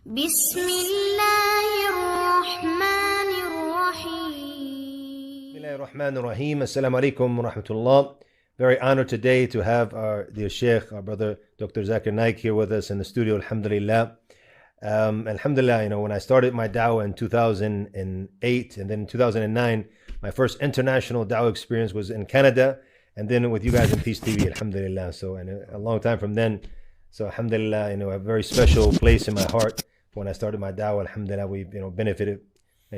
بسم الله الرحمن الرحيم. Bismillahir Rahim. Assalamu alaikum wa rahmatullah. Very honored today to have our dear Shaykh, our brother Dr. Zakir Naik here with us in the studio, alhamdulillah. Alhamdulillah, when I started my da'wah in 2008 and then in 2009, my first international da'wah experience was in Canada and then with you guys in Peace TV, alhamdulillah. So, and a long time from then. So, alhamdulillah, a very special place in my heart when I started my da'wah, alhamdulillah, we benefited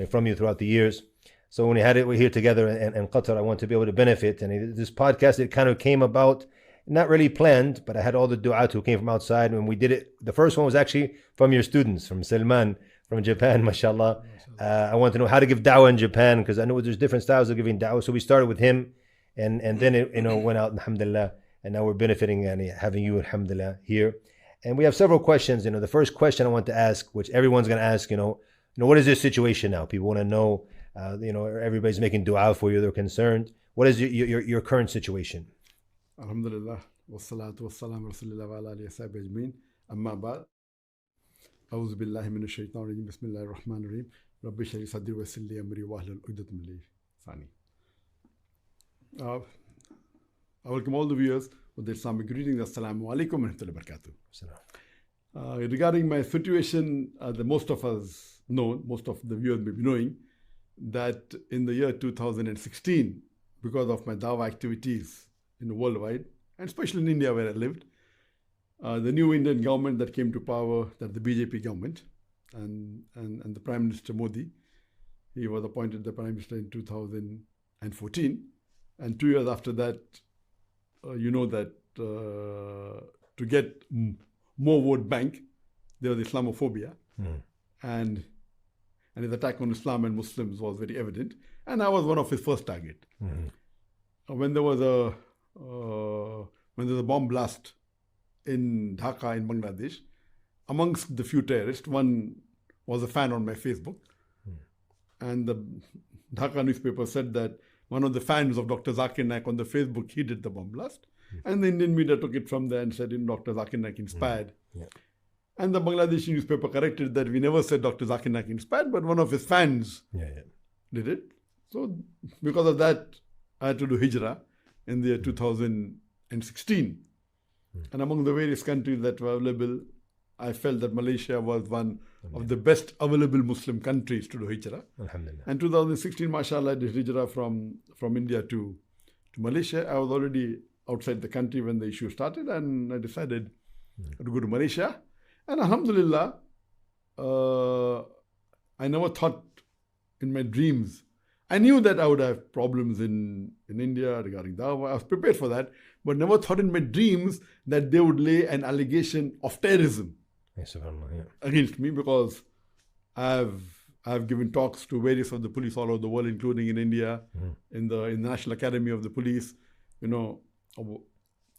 from you throughout the years. So when we're here together in Qatar, I want to be able to benefit. And this podcast, it kind of came about, not really planned, but I had all the du'at who came from outside. And we did it. The first one was actually from your students, from Salman, from Japan, mashallah. I want to know how to give da'wah in Japan, because I know there's different styles of giving da'wah. So we started with him, and then it went out, alhamdulillah. And now we're benefiting and having you, alhamdulillah, here. And we have several questions. The first question I want to ask, which everyone's going to ask, what is your situation now? People want to know. Everybody's making dua for you. They're concerned. What is your current situation? Alhamdulillah. Wassalatu wassalamu rasulillah wa ala alihi wa sahbihi ajmeen. Amma ba'd. A'udhu billahi minash shaitanir rajim. Bismillahir rahmanir rahim. Rabbi shrah li sadri wa yassir li amri wahlul 'uqdatam min lisani. I welcome all the viewers with the Islamic greetings. Assalamu alaikum wa rahmatullahi wa barakatuh. Regarding my situation, most of us know, most of the viewers may be knowing, that in the year 2016, because of my dawah activities worldwide, and especially in India where I lived, the new Indian government that came to power, that the BJP government, and the Prime Minister Modi, he was appointed the Prime Minister in 2014, and 2 years after that, to get more vote bank, there was Islamophobia, and his attack on Islam and Muslims was very evident. And I was one of his first target. When there was a bomb blast in Dhaka in Bangladesh, amongst the few terrorists, one was a fan on my Facebook. And the Dhaka newspaper said that one of the fans of Dr. Zakir Naik on the Facebook, he did the bomb blast. And the Indian media took it from there and said, Dr. Zakir Naik inspired. And the Bangladeshi newspaper corrected that we never said Dr. Zakir Naik inspired, but one of his fans did it. So because of that, I had to do hijrah in the year 2016. And among the various countries that were available, I felt that Malaysia was one of the best available Muslim countries to do hijrah. And 2016, mashallah, I did hijrah from India to Malaysia. I was already outside the country when the issue started, and I decided to go to Malaysia. And alhamdulillah, I never thought in my dreams. I knew that I would have problems in India regarding dawah. I was prepared for that, but never thought in my dreams that they would lay an allegation of terrorism against me, because I've given talks to various of the police all over the world, including in India, in the National Academy of the Police,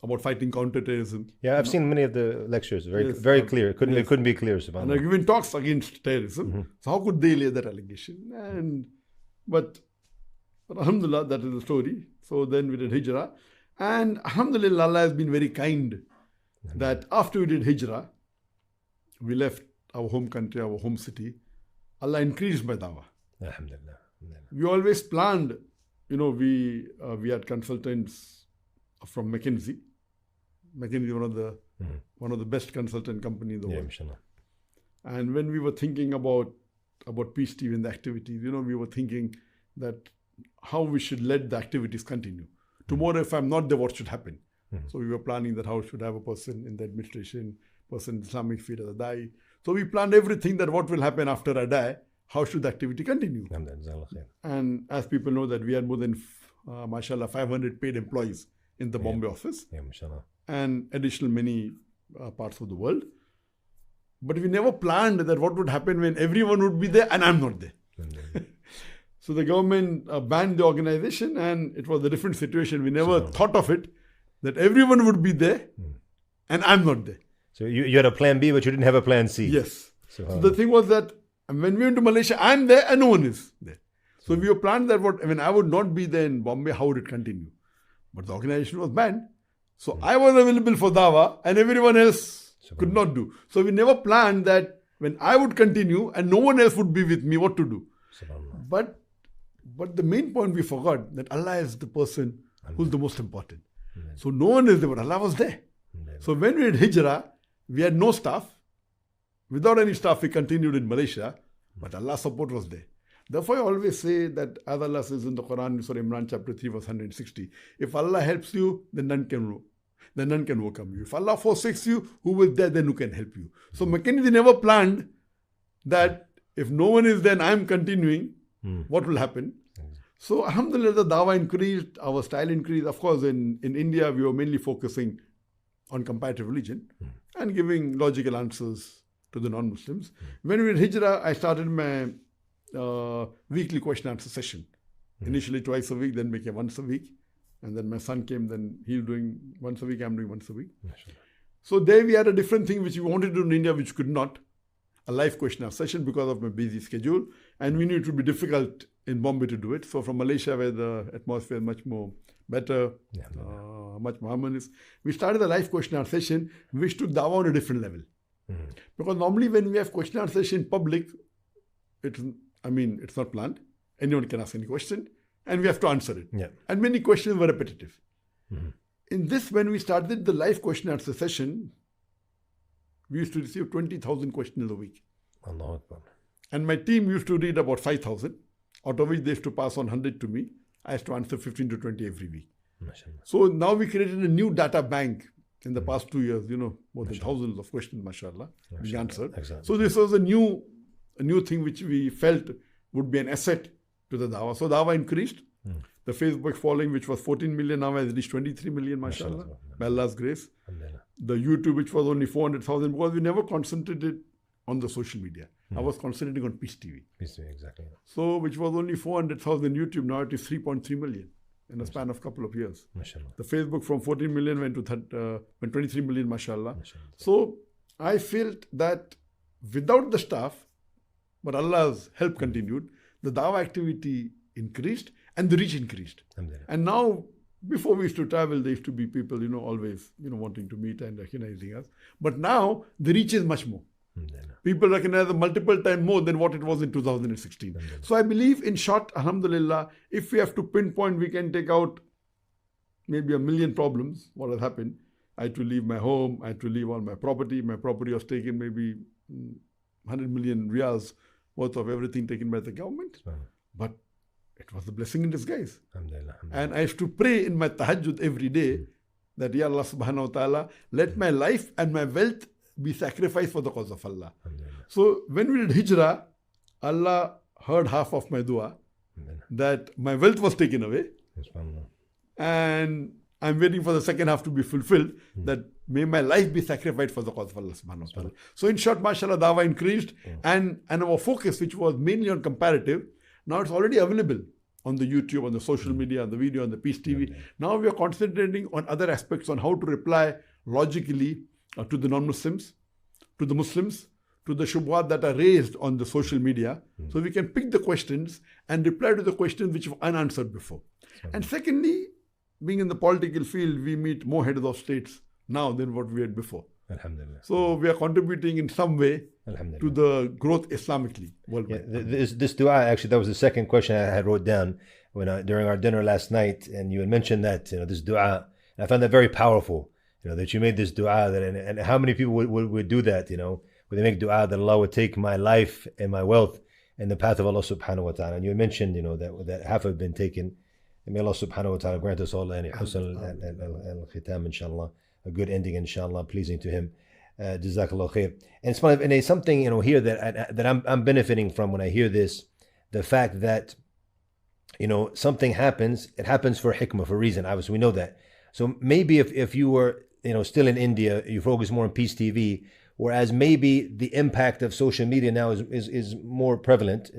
about fighting counter-terrorism. Yeah, I've seen many of the lectures. Very clear. It couldn't be clear, subhanAllah. And I've given talks against terrorism. So how could they lay that allegation? But alhamdulillah, that is the story. So then we did hijrah. And alhamdulillah, Allah has been very kind that after we did hijrah, we left our home country, our home city. Allah increased my dawah. Alhamdulillah. We always planned, we had consultants from McKinsey. McKinsey, one of the best consultant companies in the world. And when we were thinking about Peace TV and the activities, we were thinking that how we should let the activities continue. Tomorrow, if I'm not there, what should happen? So we were planning that how should I have a person in the administration, person in the Islamic field as a da'i. So we planned everything that what will happen after I die, how should the activity continue? And as people know that we had more than, mashallah, 500 paid employees in the Bombay office, and additional many parts of the world. But we never planned that what would happen when everyone would be there and I'm not there. So the government banned the organization, and it was a different situation. We never thought of it, that everyone would be there and I'm not there. So you had a plan B, but you didn't have a plan C. Yes. So the thing was that when we went to Malaysia, I'm there and no one is there. So we were planned that when I would not be there in Bombay, how would it continue? But the organization was banned. So I was available for dawah and everyone else could not do. So we never planned that when I would continue and no one else would be with me, what to do? But the main point we forgot, that Allah is the person who's the most important. So no one is there, but Allah was there. So when we did Hijrah, we had no staff. Without any staff, we continued in Malaysia, but Allah's support was there. Therefore, I always say that, as Allah says in the Quran, Surah Imran chapter 3 verse 160, if Allah helps you, then none can overcome you. If Allah forsakes you, who was there then who can help you? So Mackenzie never planned that if no one is there and I'm continuing, what will happen? So alhamdulillah, the dawah increased, our style increased. Of course, in India, we were mainly focusing on comparative religion and giving logical answers to the non-Muslims. When we did Hijrah, I started my weekly question answer session. Initially twice a week, then became once a week. And then my son came, then he's doing once a week, I'm doing once a week. So there we had a different thing which we wanted to do in India, which could not. A live question answer session because of my busy schedule. And we knew it would be difficult in Bombay to do it. So from Malaysia, where the atmosphere is much more better, much more harmonious, we started a live question answer session, which took dawah on a different level. Because normally when we have question answer session in public, it's not planned. Anyone can ask any question and we have to answer it. And many questions were repetitive. In this, when we started the live question answer session, we used to receive 20,000 questions a week. Allahu Akbar. And my team used to read about 5,000, out of which they used to pass on 100 to me. I used to answer 15 to 20 every week. So now we created a new data bank in the past 2 years, more than thousands of questions, mashallah, we answered. So this was a new thing which we felt would be an asset to the dawah. So dawah increased. The Facebook following, which was 14 million, now has reached 23 million, mashallah, by Allah's grace. The YouTube, which was only 400,000, because we never concentrated on the social media. I was concentrating on Peace TV. Peace TV, exactly. So, which was only 400,000 YouTube, now it is 3.3 million in a span of a couple of years. Mashallah. The Facebook from 14 million went to 23 million, mashallah. So, I felt that without the staff, but Allah's help continued, the dawah activity increased and the reach increased. And now, before we used to travel, there used to be people, always, wanting to meet and recognizing us. But now, the reach is much more. People recognize us multiple times more than what it was in 2016. So I believe, in short, alhamdulillah, if we have to pinpoint, we can take out maybe 1 million problems. What has happened? I had to leave my home. I had to leave all my property. My property was taken, maybe 100 million riyals worth of everything taken by the government. But it was a blessing in disguise. And I used to pray in my tahajjud every day that, Ya Allah subhanahu wa ta'ala, let my life and my wealth be sacrificed for the cause of Allah. So when we did Hijrah, Allah heard half of my dua, that my wealth was taken away. And I'm waiting for the second half to be fulfilled, that may my life be sacrificed for the cause of Allah subhanahu wa ta'ala. So in short, mashallah, dawah increased, and our focus, which was mainly on comparative, now it's already available on the YouTube, on the social media, on the video, on the Peace TV. Now we are concentrating on other aspects, on how to reply logically to the non-Muslims, to the Muslims, to the shubhat that are raised on the social media. So we can pick the questions and reply to the questions which were unanswered before. And secondly, being in the political field, we meet more heads of states now than what we had before. Alhamdulillah. So we are contributing in some way to the growth Islamically worldwide. This dua, actually, that was the second question I had wrote down during our dinner last night, and you had mentioned that this dua. I found that very powerful. That you made this dua, and how many people would do that? Would they make dua that Allah would take my life and my wealth in the path of Allah subhanahu wa ta'ala? And you had mentioned, that half have been taken. And may Allah subhanahu wa ta'ala grant us all husn al-khitam, inshallah, a good ending, inshallah, pleasing to Him. Jazakallah khair. And it's something here that I'm benefiting from when I hear this, the fact that something happens, it happens for hikmah, for a reason. Obviously, we know that. So maybe if you were still in India, you focus more on Peace TV, whereas maybe the impact of social media now is more prevalent,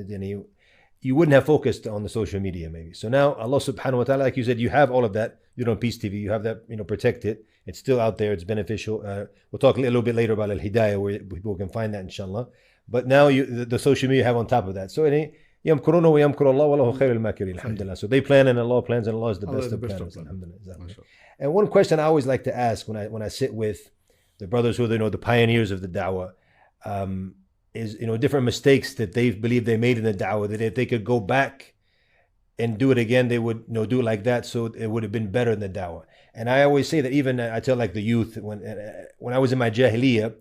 you wouldn't have focused on the social media maybe. So now Allah subhanahu wa ta'ala, like you said, you have all of that. You on Peace TV, you have that, protect it. It's still out there, it's beneficial. We'll talk a little bit later about Al-Hidayah, where people can find that, inshallah. But now the social media you have on top of that. So yamkuruna wa yamkur Allah wallahu khairul makirin. Alhamdulillah. So they plan and Allah plans, and Allah is the best of planners. Alhamdulillah. And one question I always like to ask when I sit with the brothers who are the pioneers of the da'wah, is, different mistakes that they believe they made in the da'wah, that if they could go back and do it again, they would, do it like that, so it would have been better in the da'wah. And I always say that, even I tell like the youth, when I was in my jahiliyyah,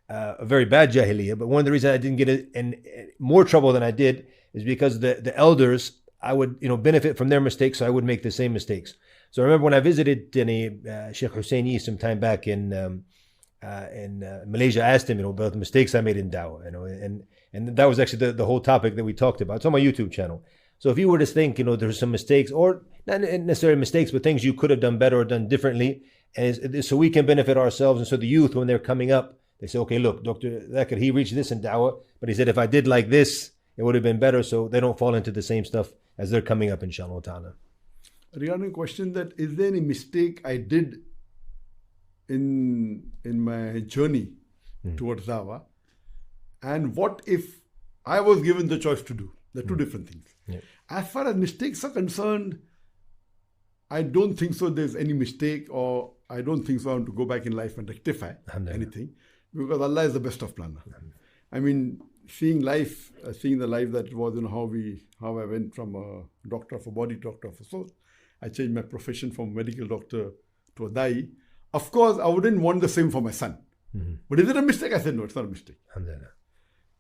a very bad jahiliyyah, but one of the reasons I didn't get in more trouble than I did is because the elders, I would, benefit from their mistakes, so I would make the same mistakes. So I remember when I visited Sheikh Husseini some time back in Malaysia, I asked him, about the mistakes I made in da'wah, and that was actually the whole topic that we talked about. It's on my YouTube channel. So if you were to think, there's some mistakes, or not necessarily mistakes, but things you could have done better or done differently, and so we can benefit ourselves. And so the youth, when they're coming up, they say, okay, look, Dr. Zakir, he reached this in da'wah, but he said, if I did like this, it would have been better, so they don't fall into the same stuff as they're coming up, inshallah ta'ala. Regarding the question that, is there any mistake I did in my journey towards da'wah, and what if I was given the choice to do? They're two different things. Yeah. As far as mistakes are concerned, I don't think so there's any mistake, or I don't think so I want to go back in life and rectify anything, because Allah is the best of planners. I mean, seeing the life that it was, how I went from a doctor of a body to doctor of a soul. I changed my profession from a medical doctor to a da'i. Of course, I wouldn't want the same for my son. But is it a mistake? I said, no, it's not a mistake.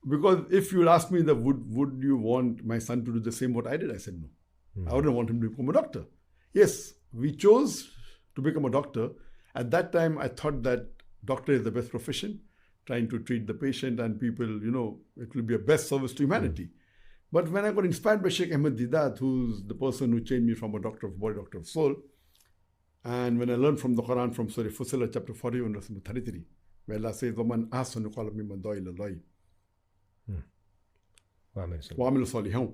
Because if you would ask me that would you want my son to do the same what I did? I said no. I wouldn't want him to become a doctor. Yes, we chose to become a doctor. At that time, I thought that doctor is the best profession, trying to treat the patient and people, it will be a best service to humanity. But when I got inspired by Shaykh Ahmed Didat, who's the person who changed me from a doctor of body, doctor of soul, and when I learned from the Quran, from Surah Fussilat, chapter 41, verse 33, where Allah says, وَمَنْ أَحْسَنُ قَوْلًا مِمَّنْ دَعَا إِلَى اللَّهِ وَعَمِلَ صَالِحًا,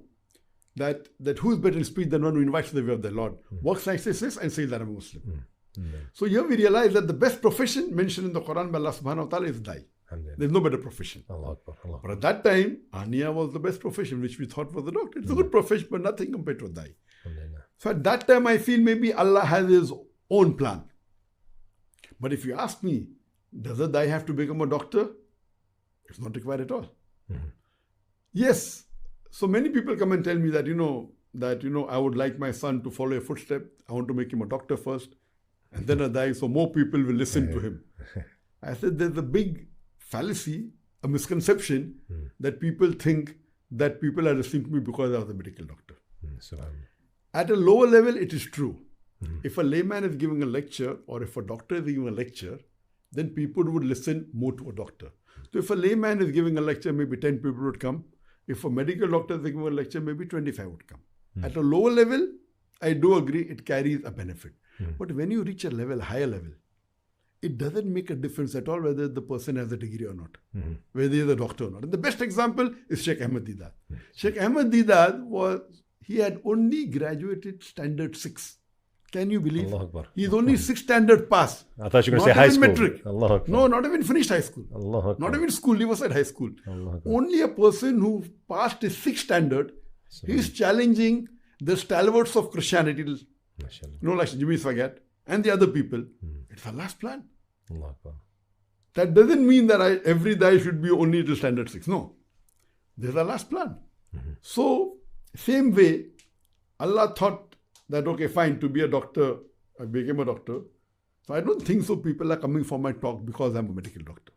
that who is better in speech than one who invites to the way of the Lord, works like this and says that I'm a Muslim. So here we realize that the best profession mentioned in the Quran by Allah subhanahu wa ta'ala is da'i. There's no better profession. But at that time, Ania was the best profession, which we thought was the doctor. It's a good profession, but nothing compared to da'i. So at that time, I feel maybe Allah has His own plan. But if you ask me, does a da'i have to become a doctor? It's not required at all. Yes. So many people come and tell me that, I would like my son to follow a footstep. I want to make him a doctor first, and then a da'i, so more people will listen to him. I said there's a big fallacy, a misconception, that people think that people are listening to me because I was a medical doctor. At a lower level, it is true. If a layman is giving a lecture, or if a doctor is giving a lecture, then people would listen more to a doctor. So if a layman is giving a lecture, maybe 10 people would come. If a medical doctor is giving a lecture, maybe 25 would come. At a lower level, I do agree it carries a benefit. But when you reach a higher level, it doesn't make a difference at all whether the person has a degree or not, whether he is a doctor or not. And the best example is Shaykh Ahmed Didat. Shaykh Ahmed Didat he had only graduated standard 6. Can you believe? He's only 6 standard pass. I thought you were going to say high school. Metric. No, not even finished high school. Not even school, he was at high school. Only a person who passed his 6th standard, he's challenging the stalwarts of Christianity, like Jimmy Swaggart and the other people. It's Allah's plan. That doesn't mean that every da'i should be only to standard 6. No. There's Allah's plan. So, same way, Allah thought that, okay, fine, to be a doctor, I became a doctor. So I don't think so people are coming for my talk because I'm a medical doctor.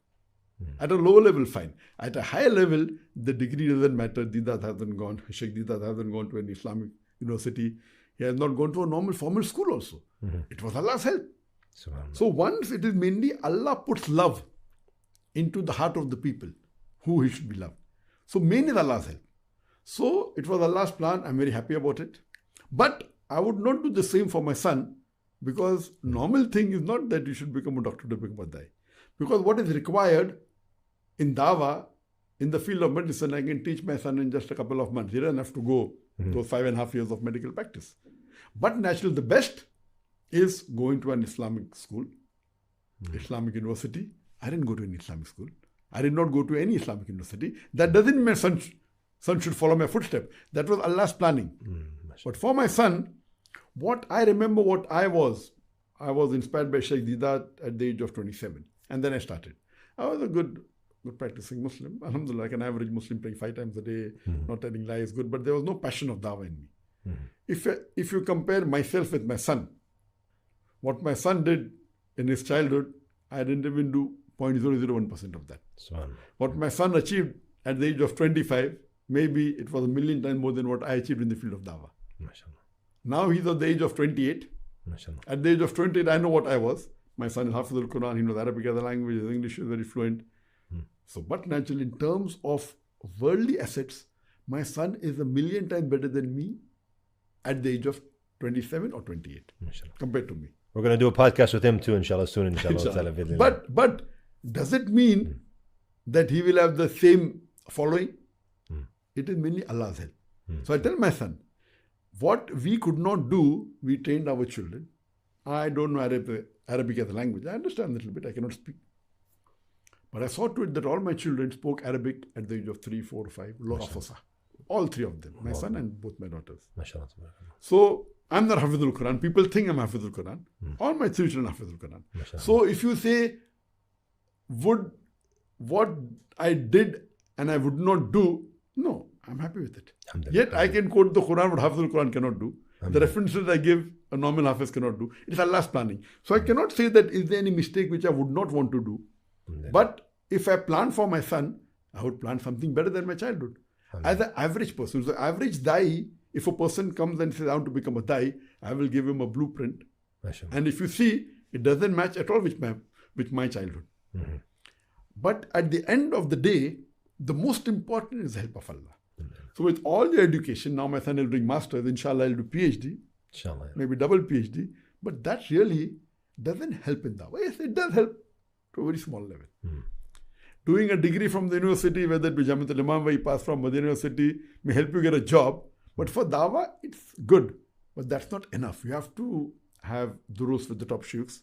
At a lower level, fine. At a higher level, the degree doesn't matter. Didat hasn't gone. Sheikh Didat hasn't gone to an Islamic university. He has not gone to a normal formal school also. It was Allah's help. So once it is mainly Allah puts love into the heart of the people who He should be loved. So main is Allah's help. So it was Allah's plan. I'm very happy about it. But I would not do the same for my son, because normal thing is not that you should become a doctor to become a da'i. Because what is required in dawah, in the field of medicine, I can teach my son in just a couple of months. He doesn't have to go those 5.5 years of medical practice. But naturally, the best is going to an Islamic school, Islamic university. I didn't go to any Islamic school. I did not go to any Islamic university. That doesn't mean my son should follow my footsteps. That was Allah's planning. But for my son, what I remember, I was inspired by Shaykh Didat at the age of 27. And then I started. I was a good good practicing Muslim. Alhamdulillah, like an average Muslim praying 5 times a day, not telling lies, good. But there was no passion of dawah in me. If you compare myself with my son, what my son did in his childhood, I didn't even do 0.001% of that. What my son achieved at the age of 25, maybe it was 1,000,000 times more than what I achieved in the field of dawah. Now he's at the age of 28. At the age of 28, I know what I was. My son is Hafiz al-Quran, he knows Arabic as a language, his English is very fluent. So, but naturally, in terms of worldly assets, my son is 1,000,000 times better than me at the age of 27 or 28 compared to me. We're going to do a podcast with him too, inshallah, soon, inshallah. But does it mean that he will have the same following? It is mainly Allah's help. So I tell my son, what we could not do, we trained our children. I don't know Arabic as a language. I understand a little bit. I cannot speak. But I saw to it that all my children spoke Arabic at the age of 3, 4, 5. All 3 of them. My son and both my daughters. So I'm not Hafiz al-Quran. People think I'm Hafiz al-Quran. All my 3 children are Hafiz al-Quran. So if you say, would what I did and I would not do, no, I'm happy with it. Yet I can quote the Quran, what Hafiz al-Quran cannot do. The references I give, a normal Hafiz cannot do. It's Allah's planning. So I cannot say that is there any mistake which I would not want to do. But if I plan for my son, I would plan something better than my childhood. As an average person, so average dai, if a person comes and says I want to become a dai, I will give him a blueprint. And if you see, it doesn't match at all with my childhood. But at the end of the day, the most important is the help of Allah. So with all your education, now my son is doing masters, inshallah he'll do PhD, maybe double PhD, but that really doesn't help in dawah. Yes, it does help to a very small level. Doing a degree from the university, whether it be Jamiat al-Imam where you pass from Madinah University, may help you get a job. But for dawah, it's good. But that's not enough. You have to have durus with the top sheikhs.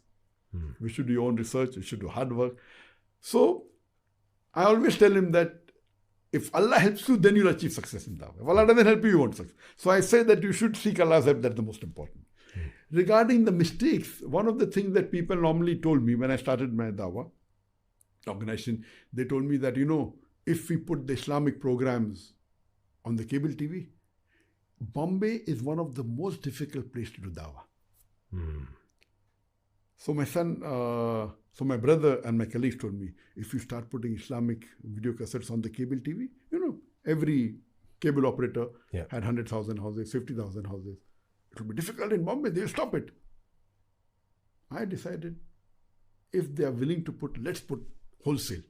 We should do your own research. You should do hard work. So I always tell him that if Allah helps you, then you'll achieve success in dawah. If Allah doesn't help you, you won't succeed. So I say that you should seek Allah's help. That's the most important. Regarding the mistakes, one of the things that people normally told me when I started my dawah organization, they told me that, if we put the Islamic programs on the cable TV, Bombay is one of the most difficult places to do dawah. So my son, my brother and my colleagues told me, if you start putting Islamic video cassettes on the cable TV, every cable operator had 100,000 houses, 50,000 houses. It will be difficult in Bombay, they'll stop it. I decided, if they are willing to put, let's put wholesale.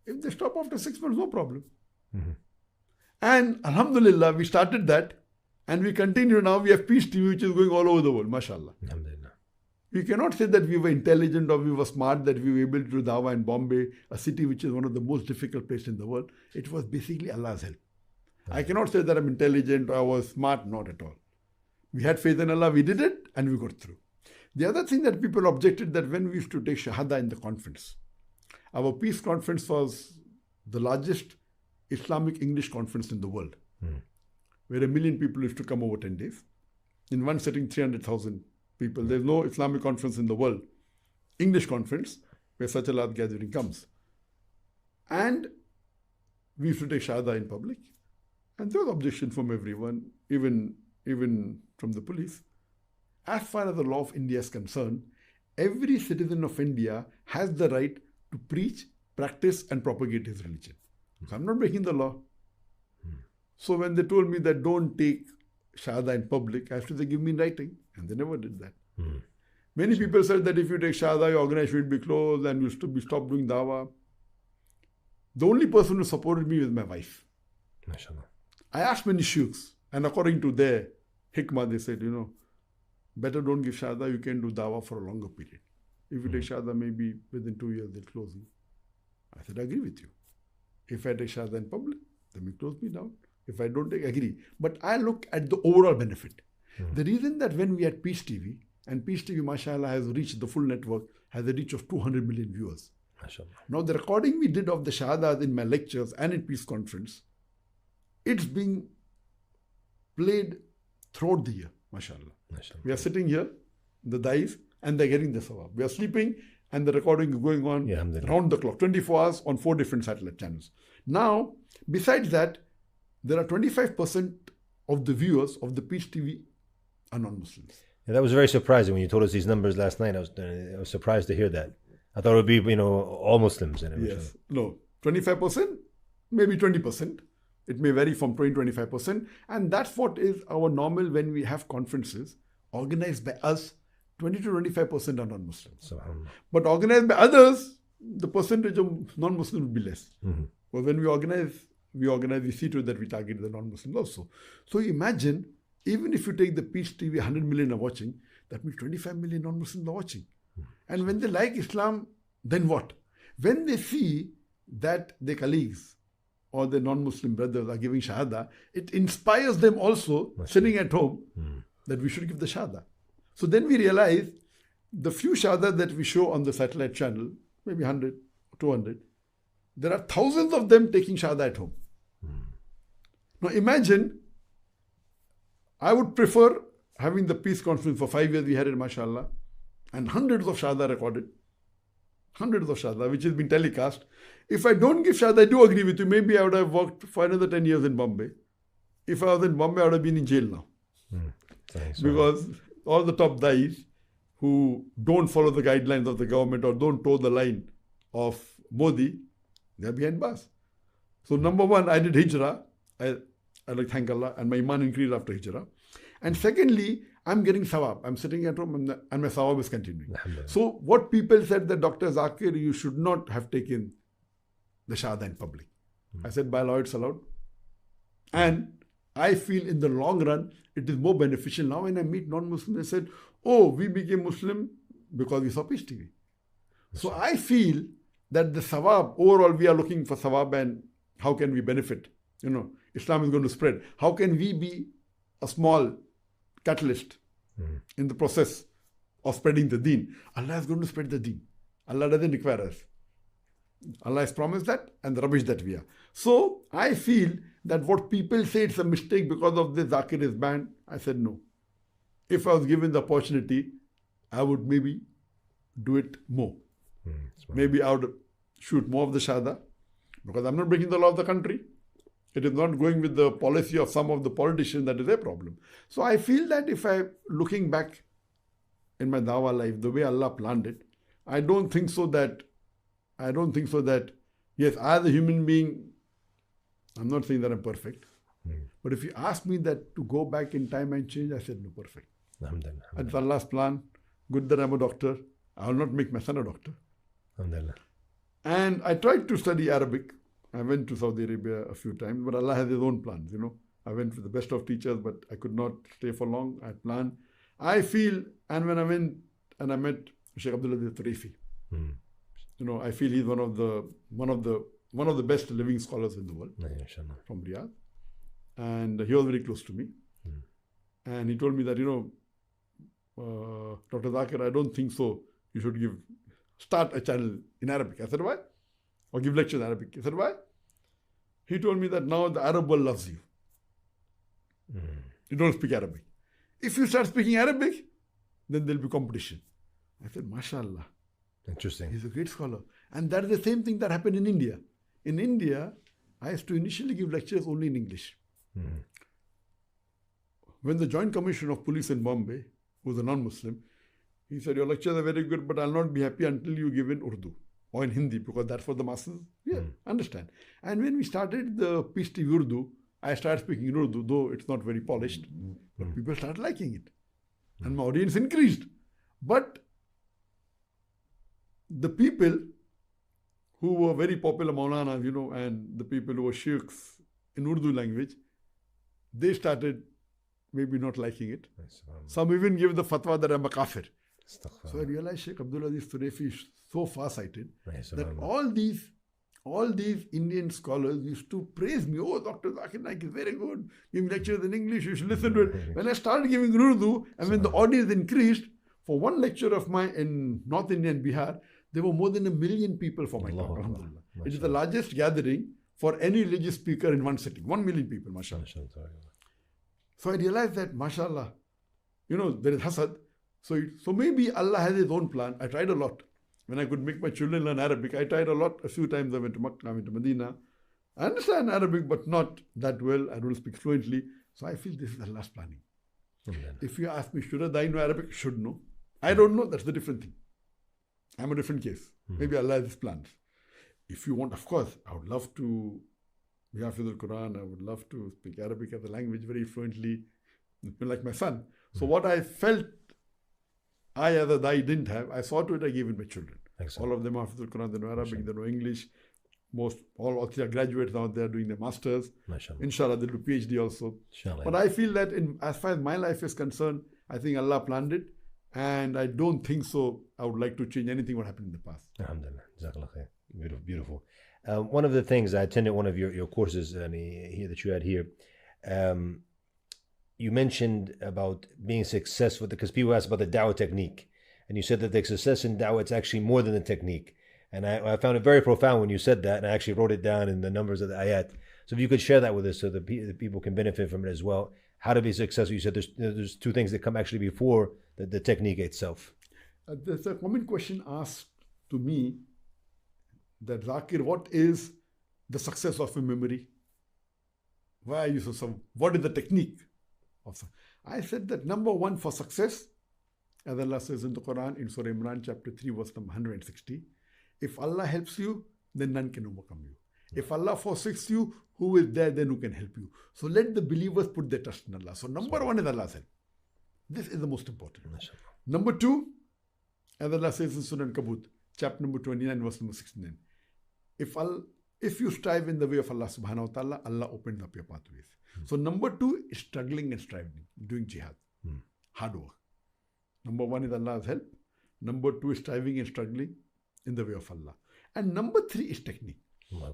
If they stop after 6 months, no problem. And Alhamdulillah, we started that and we continue now. We have Peace TV, which is going all over the world, mashallah. We cannot say that we were intelligent or we were smart, that we were able to do dawah in Bombay, a city which is one of the most difficult places in the world. It was basically Allah's help. I cannot say that I'm intelligent or I was smart, not at all. We had faith in Allah, we did it, and we got through. The other thing that people objected, that when we used to take Shahada in the conference, our peace conference was the largest Islamic English conference in the world, where 1 million people used to come over 10 days. In one sitting, 300,000 people. There's no Islamic conference in the world, English conference, where such a large gathering comes. And we used to take Shahada in public. And there was objection from everyone, even from the police. As far as the law of India is concerned, every citizen of India has the right to preach, practice and propagate his religion. So I'm not breaking the law. So when they told me that don't take Shahada in public, I said they give me in writing, and they never did that. Many people said that if you take Shahada, your organization will be closed and you'll stop doing dawah. The only person who supported me was my wife. I asked many sheikhs, and according to their hikmah, they said, better don't give Shahada, you can do dawah for a longer period. If you take Shahada, maybe within 2 years they'll close you. I said, I agree with you. If I take Shahada in public, they may close me down. If I don't take, agree. But I look at the overall benefit. The reason that when we had Peace TV, and Peace TV, mashallah, has reached the full network, has a reach of 200 million viewers. Now the recording we did of the Shahadas in my lectures and in Peace Conference, it's being played throughout the year, mashallah. We are sitting here, the dais, and they're getting the sawab. We are sleeping, and the recording is going on round the clock, 24 hours on 4 different satellite channels. Now, besides that, there are 25% of the viewers of the Peace TV are non-Muslims. Yeah, that was very surprising when you told us these numbers last night. I was surprised to hear that. I thought it would be, all Muslims. Yes. No, 25%, maybe 20%. It may vary from 20-25%. And that's what is our normal when we have conferences organized by us. 20 to 25% are non-Muslims. But organized by others, the percentage of non-Muslims will be less. But when we see to it that we target the non-Muslims also. So imagine, even if you take the Peace TV, 100 million are watching, that means 25 million non-Muslims are watching. And when they like Islam, then what? When they see that their colleagues or their non-Muslim brothers are giving Shahada, it inspires them also, sitting at home, that we should give the Shahada. So then we realize the few Shahada that we show on the satellite channel, maybe 100, 200, there are thousands of them taking Shahada at home. Now imagine, I would prefer having the peace conference for 5 years we had it, mashallah, and hundreds of Shahada recorded, hundreds of Shahada, which has been telecast. If I don't give Shahada, I do agree with you, maybe I would have worked for another 10 years in Bombay. If I was in Bombay, I would have been in jail now. Because all the top dais who don't follow the guidelines of the government or don't toe the line of Modi, they're behind bars. So number one, I did Hijrah. I like thank Allah, and my iman increased after Hijrah. And secondly, I'm getting sawab. I'm sitting at home and my sawab is continuing. So what people said that Dr. Zakir, you should not have taken the Shahada in public. I said, by law, it's allowed. And I feel in the long run, it is more beneficial. Now when I meet non-Muslims, they said, oh, we became Muslim because we saw Peace TV. So I feel that the sawab, overall we are looking for sawab and how can we benefit? Islam is going to spread. How can we be a small catalyst in the process of spreading the deen? Allah is going to spread the deen. Allah doesn't require us. Allah has promised that, and the rubbish that we are. So I feel that what people say it's a mistake because of this, Zakir is banned. I said no. If I was given the opportunity, I would maybe do it more. Maybe I would shoot more of the Shahada, because I'm not breaking the law of the country. It is not going with the policy of some of the politicians, that is their problem. So I feel that if I, looking back in my dawah life, the way Allah planned it, I don't think so that, yes, as a human being, I'm not saying that I'm perfect. But if you ask me that to go back in time and change, I said no, perfect. It's Allah's plan. Good that I'm a doctor. I will not make my son a doctor. And I tried to study Arabic. I went to Saudi Arabia a few times, but Allah has His own plans, I went with the best of teachers, but I could not stay for long. I planned. I feel, and when I went and I met Shaikh Abdur Raheem McCarthy, I feel he's one of the best living scholars in the world from Riyadh. And he was very close to me. And he told me that, Dr. Zakir, I don't think so. You should start a channel in Arabic. I said, why? Or give lectures in Arabic. He said, why? He told me that now the Arab world loves you. You don't speak Arabic. If you start speaking Arabic, then there'll be competition. I said, mashallah. Interesting. He's a great scholar. And that is the same thing that happened in India. In India, I used to initially give lectures only in English. When the Joint Commissioner of Police in Bombay, who was a non-Muslim, he said, your lectures are very good, but I'll not be happy until you give in Urdu or in Hindi, because that's for the masses. Yeah, understand. And when we started the Peace TV Urdu, I started speaking in Urdu, though it's not very polished, but people started liking it. And my audience increased. But the people who were very popular Maulanas, and the people who were sheikhs in Urdu language, they started maybe not liking it. Some even gave the fatwa that I'm a kafir. So I realized Shaikh Abdur Aziz Turefi is so far-sighted that all these Indian scholars used to praise me. Oh, Dr. Zakir Naik is very good. Giving lectures in English, you should listen to it. When I started giving Urdu, and when the audience increased, for one lecture of mine in North India and Bihar, there were more than 1 million people for my talk. Alhamdulillah. It is the largest gathering for any religious speaker in one sitting. 1 million people, mashallah. So I realized that, mashallah, there is hasad. So maybe Allah has His own plan. I tried a lot. when I could make my children learn Arabic. I tried a few times. I went to Makkah, I went to Medina. I understand Arabic, but not that well. I don't speak fluently. So I feel this is Allah's planning. Amen. If you ask me, should I know Arabic? Should know. I don't know, that's the different thing. I'm a different case. Maybe Allah has his plans. If you want, of course, I would love to be Hafiz al-Quran. I would love to speak Arabic as a language very fluently, like my son. So what I felt I as a Dai didn't have, I saw to it, I gave it my children. Excellent. All of them Hafiz al-Quran, they know Arabic, they know English. All three are graduates now, they are doing their masters. Mashallah. Inshallah, they'll do PhD also. Inshallah. But I feel that as far as my life is concerned, I think Allah planned it. And I don't think so. I would like to change anything what happened in the past. Alhamdulillah. Jazakallah khair. Beautiful. Beautiful. One of the things, I attended one of your courses here that you had here. You mentioned about being successful, because people ask about the da'wah technique. And you said that the success in da'wah, it's actually more than the technique. And I found it very profound when you said that, and I actually wrote it down in the numbers of the ayat. So if you could share that with us so that the people can benefit from it as well. How to be successful. You said there's two things that come actually before the technique itself. There's a common question asked to me that, Zakir, what is the success of a memory? Why are you so? What is the technique of? I said that number one for success, as Allah says in the Quran, in Surah Imran, chapter 3, verse number 160, if Allah helps you, then none can overcome you. If Allah forsakes you, who is there then who can help you? So let the believers put their trust in Allah. So number one is Allah's help. This is the most important. Number two, as Allah says in Surah Al-Kabut, chapter number 29, verse number 69, if you strive in the way of Allah subhanahu wa ta'ala, Allah opens up your pathways. So number two is struggling and striving, doing jihad, hard work. Number one is Allah's help. Number two is striving and struggling in the way of Allah. And number three is technique.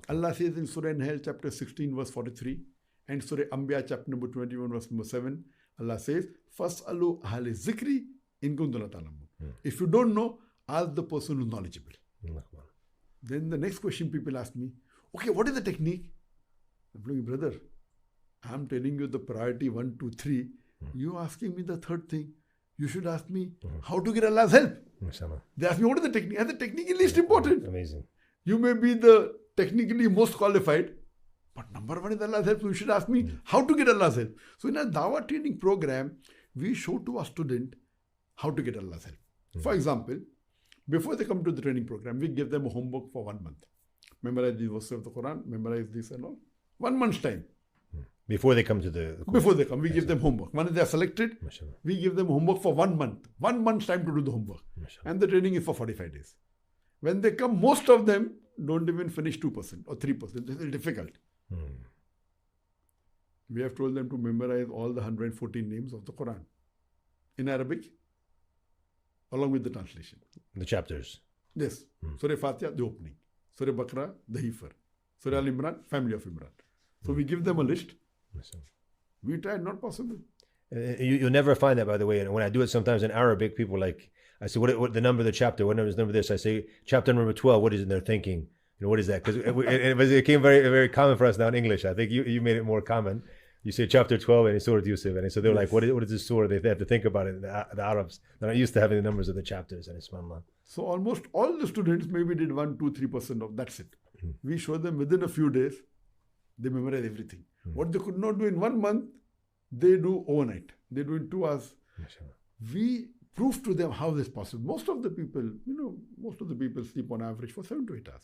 Allah says in Surah An-Nahl, chapter 16, verse 43, and Surah Anbiya, chapter number 21, verse number 7, Allah says, Fas'alu ahli zikri in kuntum la ta'lamun. If you don't know, ask the person who's knowledgeable. Then the next question people ask me, okay, what is the technique? I'm saying, brother, I'm telling you the priority 1, 2, 3. You asking me the third thing. You should ask me how to get Allah's help. They ask me, what is the technique? And the technique is least important. Amazing. You may be the technically most qualified, but number one is Allah's help. So you should ask me how to get Allah's help. So in a Dawah training program, we show to our student how to get Allah's help. For example, before they come to the training program, we give them a homework for 1 month. Memorize the verses of the Quran, memorize this and all. 1 month's time. Before they come to the course. Before they come, we give them homework. Once they are selected, Mashallah. we give them homework for 1 month. 1 month's time to do the homework. Mashallah. And the training is for 45 days. When they come, most of them don't even finish 2% or 3%. This is difficult. We have told them to memorize all the 114 names of the Quran in Arabic, along with the translation. The chapters. Yes. Surah Fatiha, the opening. Surah Baqarah, the heifer. Surah Al-Imran, family of Imran. So we give them a list. We tried, not possible. You'll never find that, by the way. And when I do it sometimes in Arabic, people I say, what the number of the chapter? What number is the number of this? I say, chapter number 12. What is it? And they're thinking, what is that? Because it became very, very common for us now in English. I think you made it more common. You say chapter 12 and it's Surah Yusuf. And so they're like, what is this surah? They have to think about it. The Arabs, they're not used to having the numbers of the chapters. And it's subhanAllah. So almost all the students maybe did 1, 2, 3% of that's it. We show them within a few days, they memorize everything. What they could not do in 1 month, they do overnight. They do in 2 hours. We prove to them how this is possible. Most of the people sleep on average for 7 to 8 hours.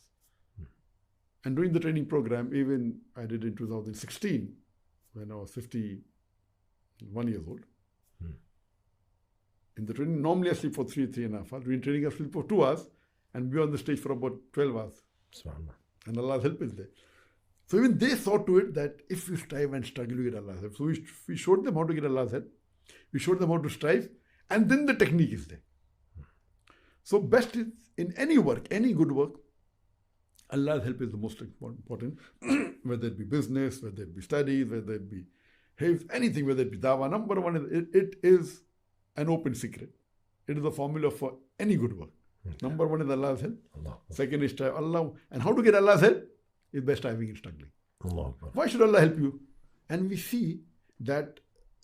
And during the training program, even I did in 2016, when I was 51 years old. In the training, normally I sleep for 3.5 hours. During training, I sleep for 2 hours and be on the stage for about 12 hours. And Allah's help is there. So even they saw to it that if you strive and struggle, you get Allah's help. So we showed them how to get Allah's help. We showed them how to strive. And then the technique is there. So best is in any work, any good work, Allah's help is the most important. Whether it be business, whether it be studies, whether it be anything, whether it be dawah. Number one is it is an open secret. It is a formula for any good work. Number one is Allah's help. Second is strive Allah. And how to get Allah's help? Is by striving and struggling. Why should Allah help you? And we see that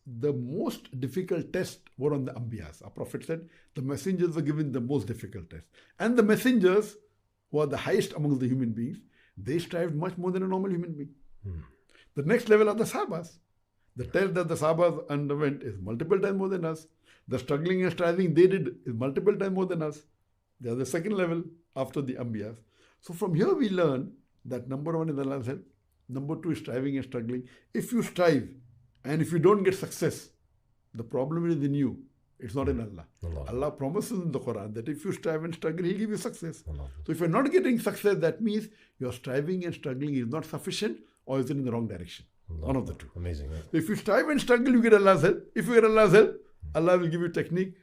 the most difficult tests were on the Ambiyas. Our Prophet said the messengers were given the most difficult test. And the messengers, who are the highest among the human beings, they strived much more than a normal human being. The next level are the Sahabas. The test that the Sahabas underwent is multiple times more than us. The struggling and striving they did is multiple times more than us. They are the second level after the Ambiyas. So from here we learn that number one is Allah's help. Number two is striving and struggling. If you strive and if you don't get success, the problem is in you. It's not in Allah. Allah promises in the Quran that if you strive and struggle, He'll give you success. So if you're not getting success, that means your striving and struggling is not sufficient or is it in the wrong direction. One of the two. Amazing. Yeah. So if you strive and struggle, you get Allah's help. If you get Allah's help, Allah will give you technique.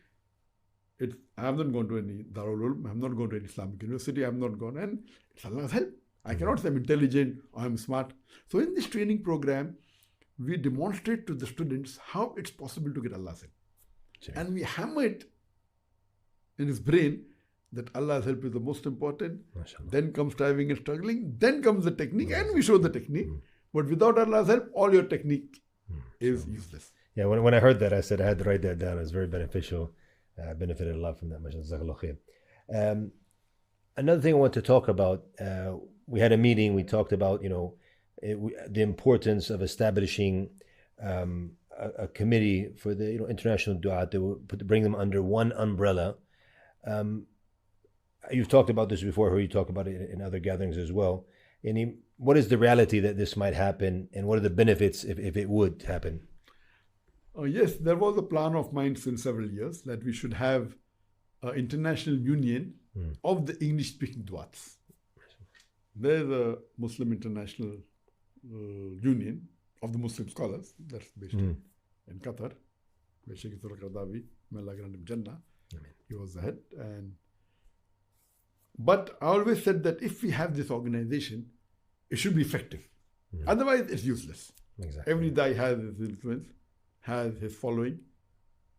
I have not gone to any Darul Ulum, I have not gone to any Islamic university, I have not gone, and it's Allah's help. I cannot say I'm intelligent or I'm smart. So in this training program, we demonstrate to the students how it's possible to get Allah's help. And we hammer it in his brain that Allah's help is the most important. Then comes striving and struggling. Then comes the technique, and we show the technique. But without Allah's help, all your technique is useless. Yeah, when I heard that, I said I had to write that down. It was very beneficial. I benefited a lot from that. Another thing I want to talk about, we had a meeting, we talked about, the importance of establishing a committee for the international du'at to bring them under one umbrella. You've talked about this before, or you talk about it in other gatherings as well. What is the reality that this might happen, and what are the benefits if it would happen? Yes, there was a plan of mine since several years that we should have an international union of the English-speaking du'ats. There's a Muslim International Union of the Muslim scholars that's based in Qatar, where Shaikh Abdur Raheem McCarthy, he was the head. But I always said that if we have this organization, it should be effective. Otherwise, it's useless. Exactly. Every Dai has his influence, has his following.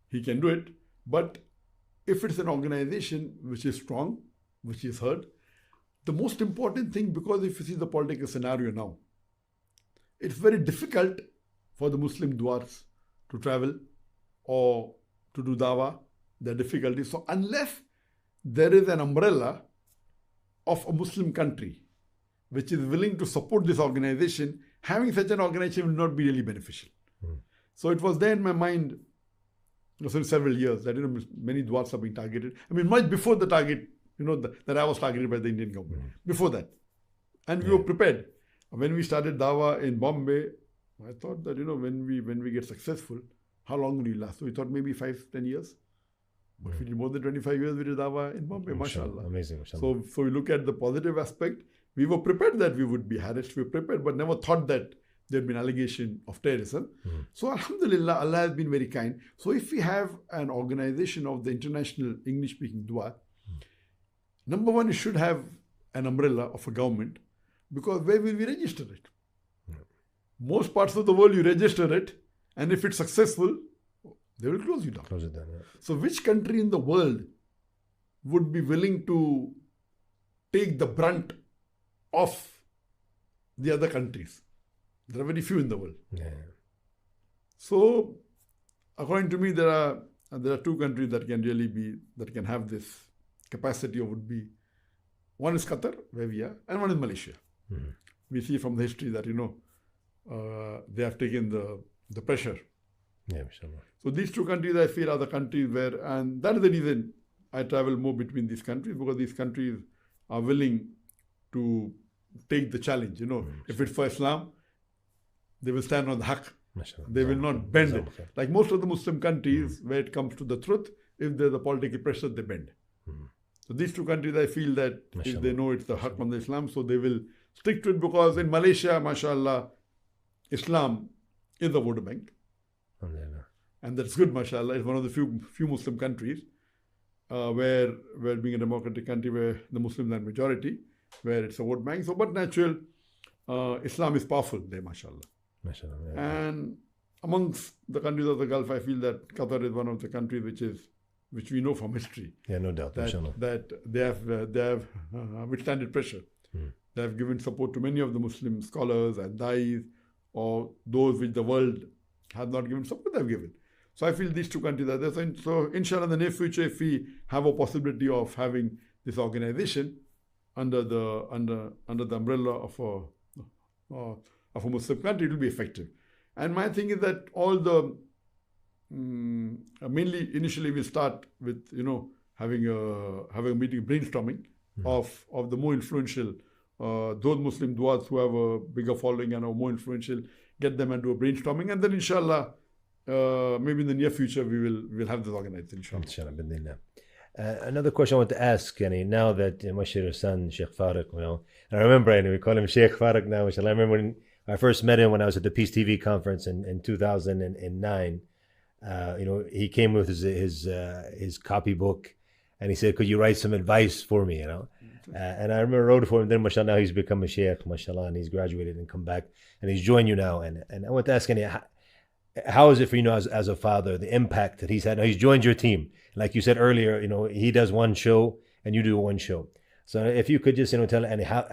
He can do it. But if it's an organization which is strong, which is heard, the most important thing, because if you see the political scenario now, it's very difficult for the Muslim du'ats to travel or to do dawah. There are difficulties. So unless there is an umbrella of a Muslim country which is willing to support this organization, having such an organization will not be really beneficial. So it was there in my mind since several years that many du'ats are being targeted. I mean, much before the target, that I was targeted by the Indian government. Before that. And we were prepared. When we started dawah in Bombay, I thought that, when we get successful, how long will we last? So we thought maybe 5-10 years. But we did more than 25 years we did dawah in Bombay, mashallah. Amazing, mashallah. So we look at the positive aspect. We were prepared that we would be harassed. We were prepared, but never thought that there'd be an allegation of terrorism. So alhamdulillah, Allah has been very kind. So if we have an organization of the international English-speaking du'at, number one, it should have an umbrella of a government, because where will we register it? Most parts of the world, you register it, and if it's successful, they will close you down. Close it down, yeah. So which country in the world would be willing to take the brunt of the other countries? There are very few in the world. Yeah. So, according to me, there are two countries that can have this capacity, or would be. One is Qatar, where we are, and one is Malaysia. We see from the history that they have taken the pressure. Yeah, mashallah. So these two countries, I feel, are the countries where, and that is the reason I travel more between these countries, because these countries are willing to take the challenge. If it's for Islam, they will stand on the haqq. They will not bend it. Like most of the Muslim countries, where it comes to the truth, if there's a political pressure, they bend. So these two countries, I feel that if they know it's the haqq on the Islam, so they will stick to it, because in Malaysia, mashallah, Islam is the vote bank. And that's good, mashallah. It's one of the few Muslim countries where being a democratic country where the Muslims are majority, where it's a vote bank. So, but natural, Islam is powerful there, mashallah. Yeah. And amongst the countries of the Gulf, I feel that Qatar is one of the countries which we know from history. Yeah, no doubt. That they have withstanded pressure. They have given support to many of the Muslim scholars and dais, or those which the world have not given support, they have given. So I feel these two countries are there. So inshallah, in the near future, if we have a possibility of having this organization under the umbrella of a Muslim country, it will be effective. And my thing is that all the mainly initially we start with having a meeting, brainstorming of the more influential those Muslim duas who have a bigger following and are more influential, get them and do a brainstorming, and then inshallah maybe in the near future we'll have this organized, inshallah. Another question I want to ask, now that your son Sheikh Faraq, and I remember we call him Sheikh Faraq now, I remember when I first met him when I was at the Peace TV conference in 2009. He came with his copybook, and he said, "Could you write some advice for me?" And I remember I wrote it for him. Then, mashallah, now he's become a sheikh, mashallah, and he's graduated and come back, and he's joined you now. And I want to ask, how is it for you as a father, the impact that he's had? Now, he's joined your team. Like you said earlier, he does one show and you do one show. So if you could just tell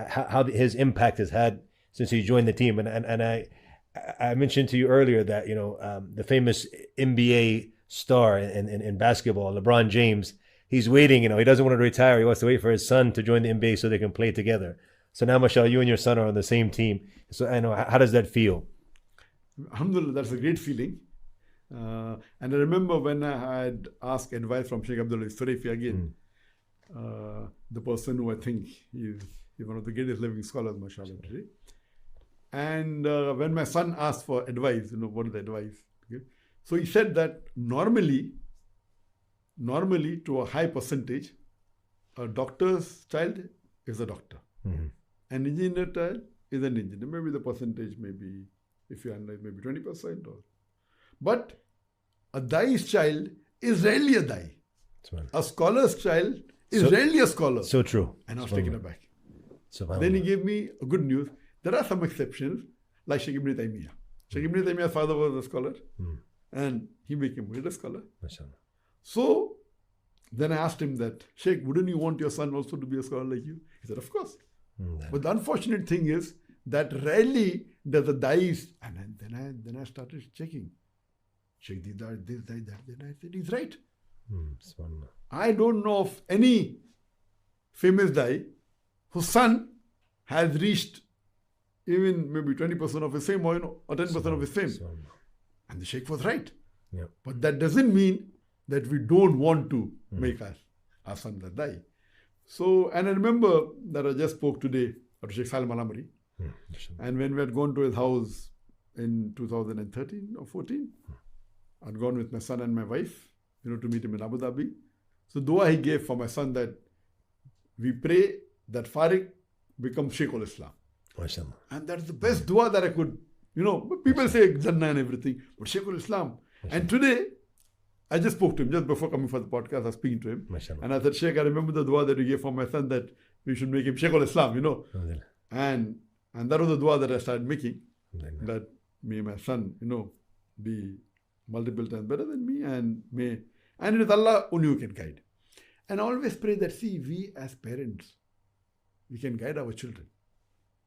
how his impact has had since he joined the team. And I mentioned to you earlier that the famous NBA star in basketball, LeBron James, he's waiting. He doesn't want to retire. He wants to wait for his son to join the NBA so they can play together. So now, mashallah, you and your son are on the same team. So I know, how does that feel? Alhamdulillah, that's a great feeling. And I remember when I had asked advice from Shaikh Abdur Raheem McCarthy again, the person who I think is one of the greatest living scholars, mashallah. And when my son asked for advice, what is the advice? Okay? So he said that normally to a high percentage, a doctor's child is a doctor. An engineer child is an engineer. Maybe the percentage maybe, if you analyze, maybe 20%. But a dai's child is rarely a dai. A scholar's child is rarely a scholar. So true. And I was taken aback. Then he gave me a good news. There are some exceptions, like Shaikh Ibn Taymiyyah. Shaikh Ibn Taymiyyah's father was a scholar, and he became a scholar. So then I asked him that, Sheikh, wouldn't you want your son also to be a scholar like you? He said, of course. But the unfortunate thing is that rarely does a dais, and then I started checking. Sheikh did that, this, that, then I said, he's right. I don't know of any famous dai whose son has reached even maybe 20% of his fame or 10% of his fame. And the Sheikh was right. But that doesn't mean that we don't want to make our sons a dai. So, and I remember that I just spoke today to Sheikh Salim Al-Amri. And when we had gone to his house in 2013 or 14, I'd gone with my son and my wife, to meet him in Abu Dhabi. So dua he gave for my son that we pray that Faraq becomes Shaykh al-Islam. And that's the best dua that I could, people say Jannah and everything, but Shaykh al-Islam. And today, I just spoke to him, just before coming for the podcast, I was speaking to him. And I said, Sheikh, I remember the dua that you gave for my son that we should make him Shaykh al-Islam, And that was the dua that I started making, that may my son, be multiple times better than me, and it is Allah only who can guide. And I always pray that, see, we as parents, we can guide our children.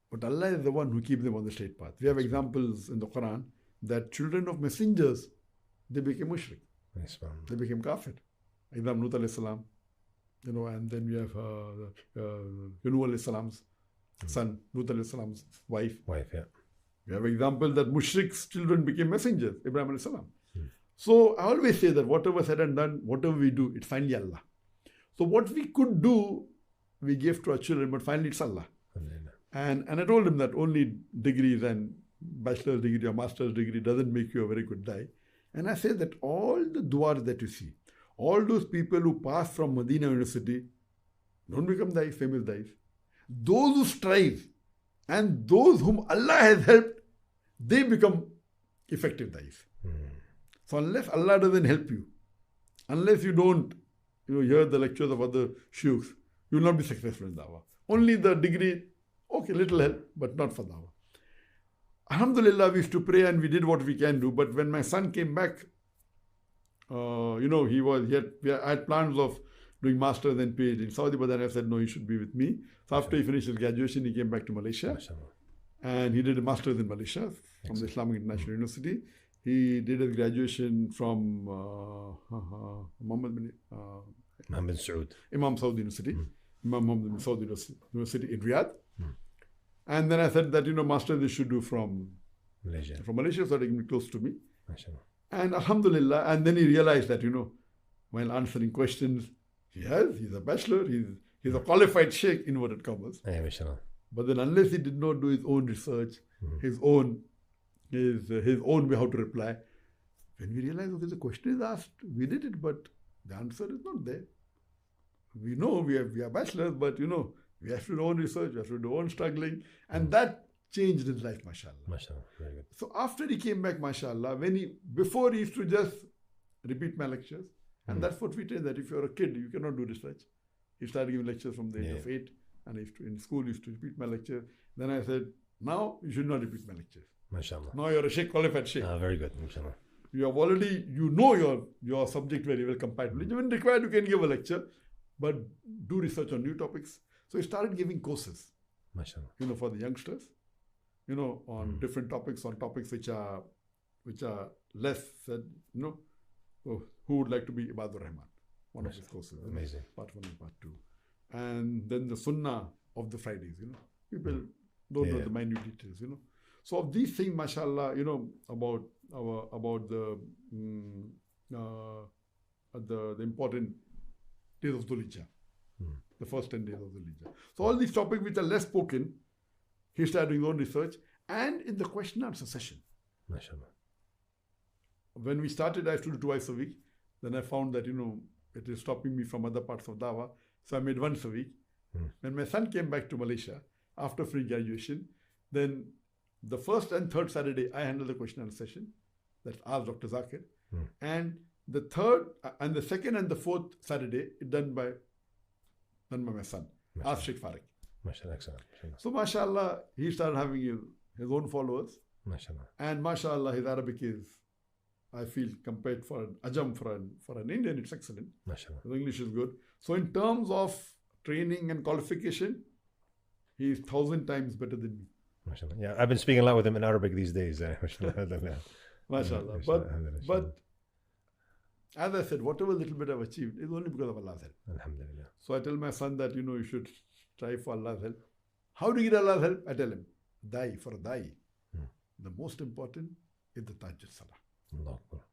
But Allah is the one who keeps them on the straight path. We have examples in the Quran that children of messengers, they became mushrik. They became kafir. Example, Nuh alayhi salam, and then we have Nuh alayhi salam's son, Nuh alayhi salam's wife. We have example that mushrik's children became messengers, Ibrahim alayhi salam. So I always say that whatever said and done, whatever we do, it's finally Allah. So what we could do, we gave to our children, but finally it's Allah. And I told him that only degrees and bachelor's degree or master's degree doesn't make you a very good dai. And I say that all the du'as that you see, all those people who pass from Medina University don't become dais, famous dais. Those who strive and those whom Allah has helped, they become effective dais. So unless Allah doesn't help you, unless you don't hear the lectures of other shuyukhs, you will not be successful in dawah. Only the degree, okay, little help, but not for dawah. Alhamdulillah, we used to pray and we did what we can do. But when my son came back, I had plans of doing masters and PhD in Saudi, but then I said, no, he should be with me. So after he finished his graduation, he came back to Malaysia. And he did a master's in Malaysia from the Islamic International University. He did his graduation from Mohammed Saud. Imam Saud University, Imam Muhammad bin Saud University in Riyadh. And then I said that, master, this should do from Malaysia. From Malaysia, so that it can be close to me. MashaAllah. And alhamdulillah, and then he realized that, while answering questions, he's a bachelor, he's a qualified sheikh, inverted commas. MashaAllah. But then unless he did not do his own research, his own way how to reply, when we realized, okay, the question is asked, we did it, but the answer is not there. We know we are bachelors, but we have to do our own research, we have to do our own struggling, and that changed his life, mashallah. MashaAllah, very good. So after he came back, mashallah, before he used to just repeat my lectures, and that's what we tell that if you're a kid, you cannot do research. He started giving lectures from the age of 8, and in school, he used to repeat my lectures. Then I said, now you should not repeat my lectures. MashaAllah. Now you're a sheikh, qualified sheikh. Very good, MashaAllah. You have already, your subject very well compatible. When required, you can give a lecture, but do research on new topics. So he started giving courses, MashaAllah. For the youngsters, on different topics, on topics which are less said, So who would like to be Abdur Rahman? One of his courses. Amazing. Part 1 and part 2. And then the Sunnah of the Fridays, People don't know the minute details, So of these things, mashallah, about the important days of Dhul Hijjah, the first 10 days of Dhul Hijjah. So all these topics which are less spoken, he started doing his own research, and in the question answer session. MashaAllah. When we started, I used to do twice a week. Then I found that, it is stopping me from other parts of Dawah. So I made once a week. When my son came back to Malaysia after free graduation, then the first and third Saturday, I handled the question answer session. That's Ask Dr. Zakir. And the third, and the second and the fourth Saturday, done by my son, Ask Sheikh Farik. MashaAllah, excellent. So, mashallah, he started having his own followers. MashaAllah. And mashallah, his Arabic is, I feel, compared for an Ajam, for an Indian, it's excellent. MashaAllah. His English is good. So, in terms of training and qualification, he is 1,000 times better than me. MashaAllah. Yeah, I've been speaking a lot with him in Arabic these days. MashaAllah. MashaAllah. But as I said, whatever little bit I've achieved is only because of Allah's help. Alhamdulillah. So I tell my son that, you should strive for Allah's help. How do you get Allah's help? I tell him, for a da'i, the most important is the Tahajjud Salah. Allah Akbar.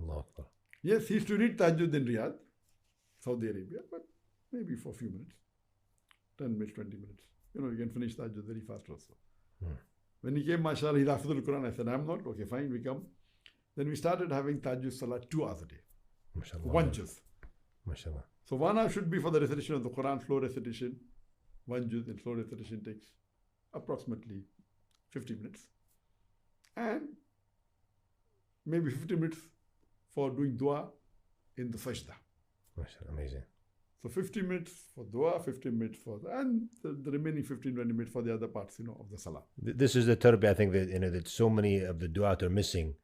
Allah Akbar. Yes, he used to read Tahajjud in Riyadh, Saudi Arabia, but maybe for a few minutes, 10 minutes, 20 minutes. You can finish Tahajjud very fast also. When he came, mashallah, he's Hafidhul Quran. I said, I'm not. Okay, fine, we come. Then we started having Tahajjud Salah 2 hours a day. MashaAllah. One juz. MashaAllah. So 1 hour should be for the recitation of the Quran, slow recitation. 1 juz in slow recitation takes approximately 50 minutes. And maybe 50 minutes for doing dua in the sajda. MashaAllah, amazing. So 50 minutes for dua, 50 minutes and the remaining 15, 20 minutes for the other parts, of the salah. This is the tarbiyah, I think, that, that so many of the du'at are missing.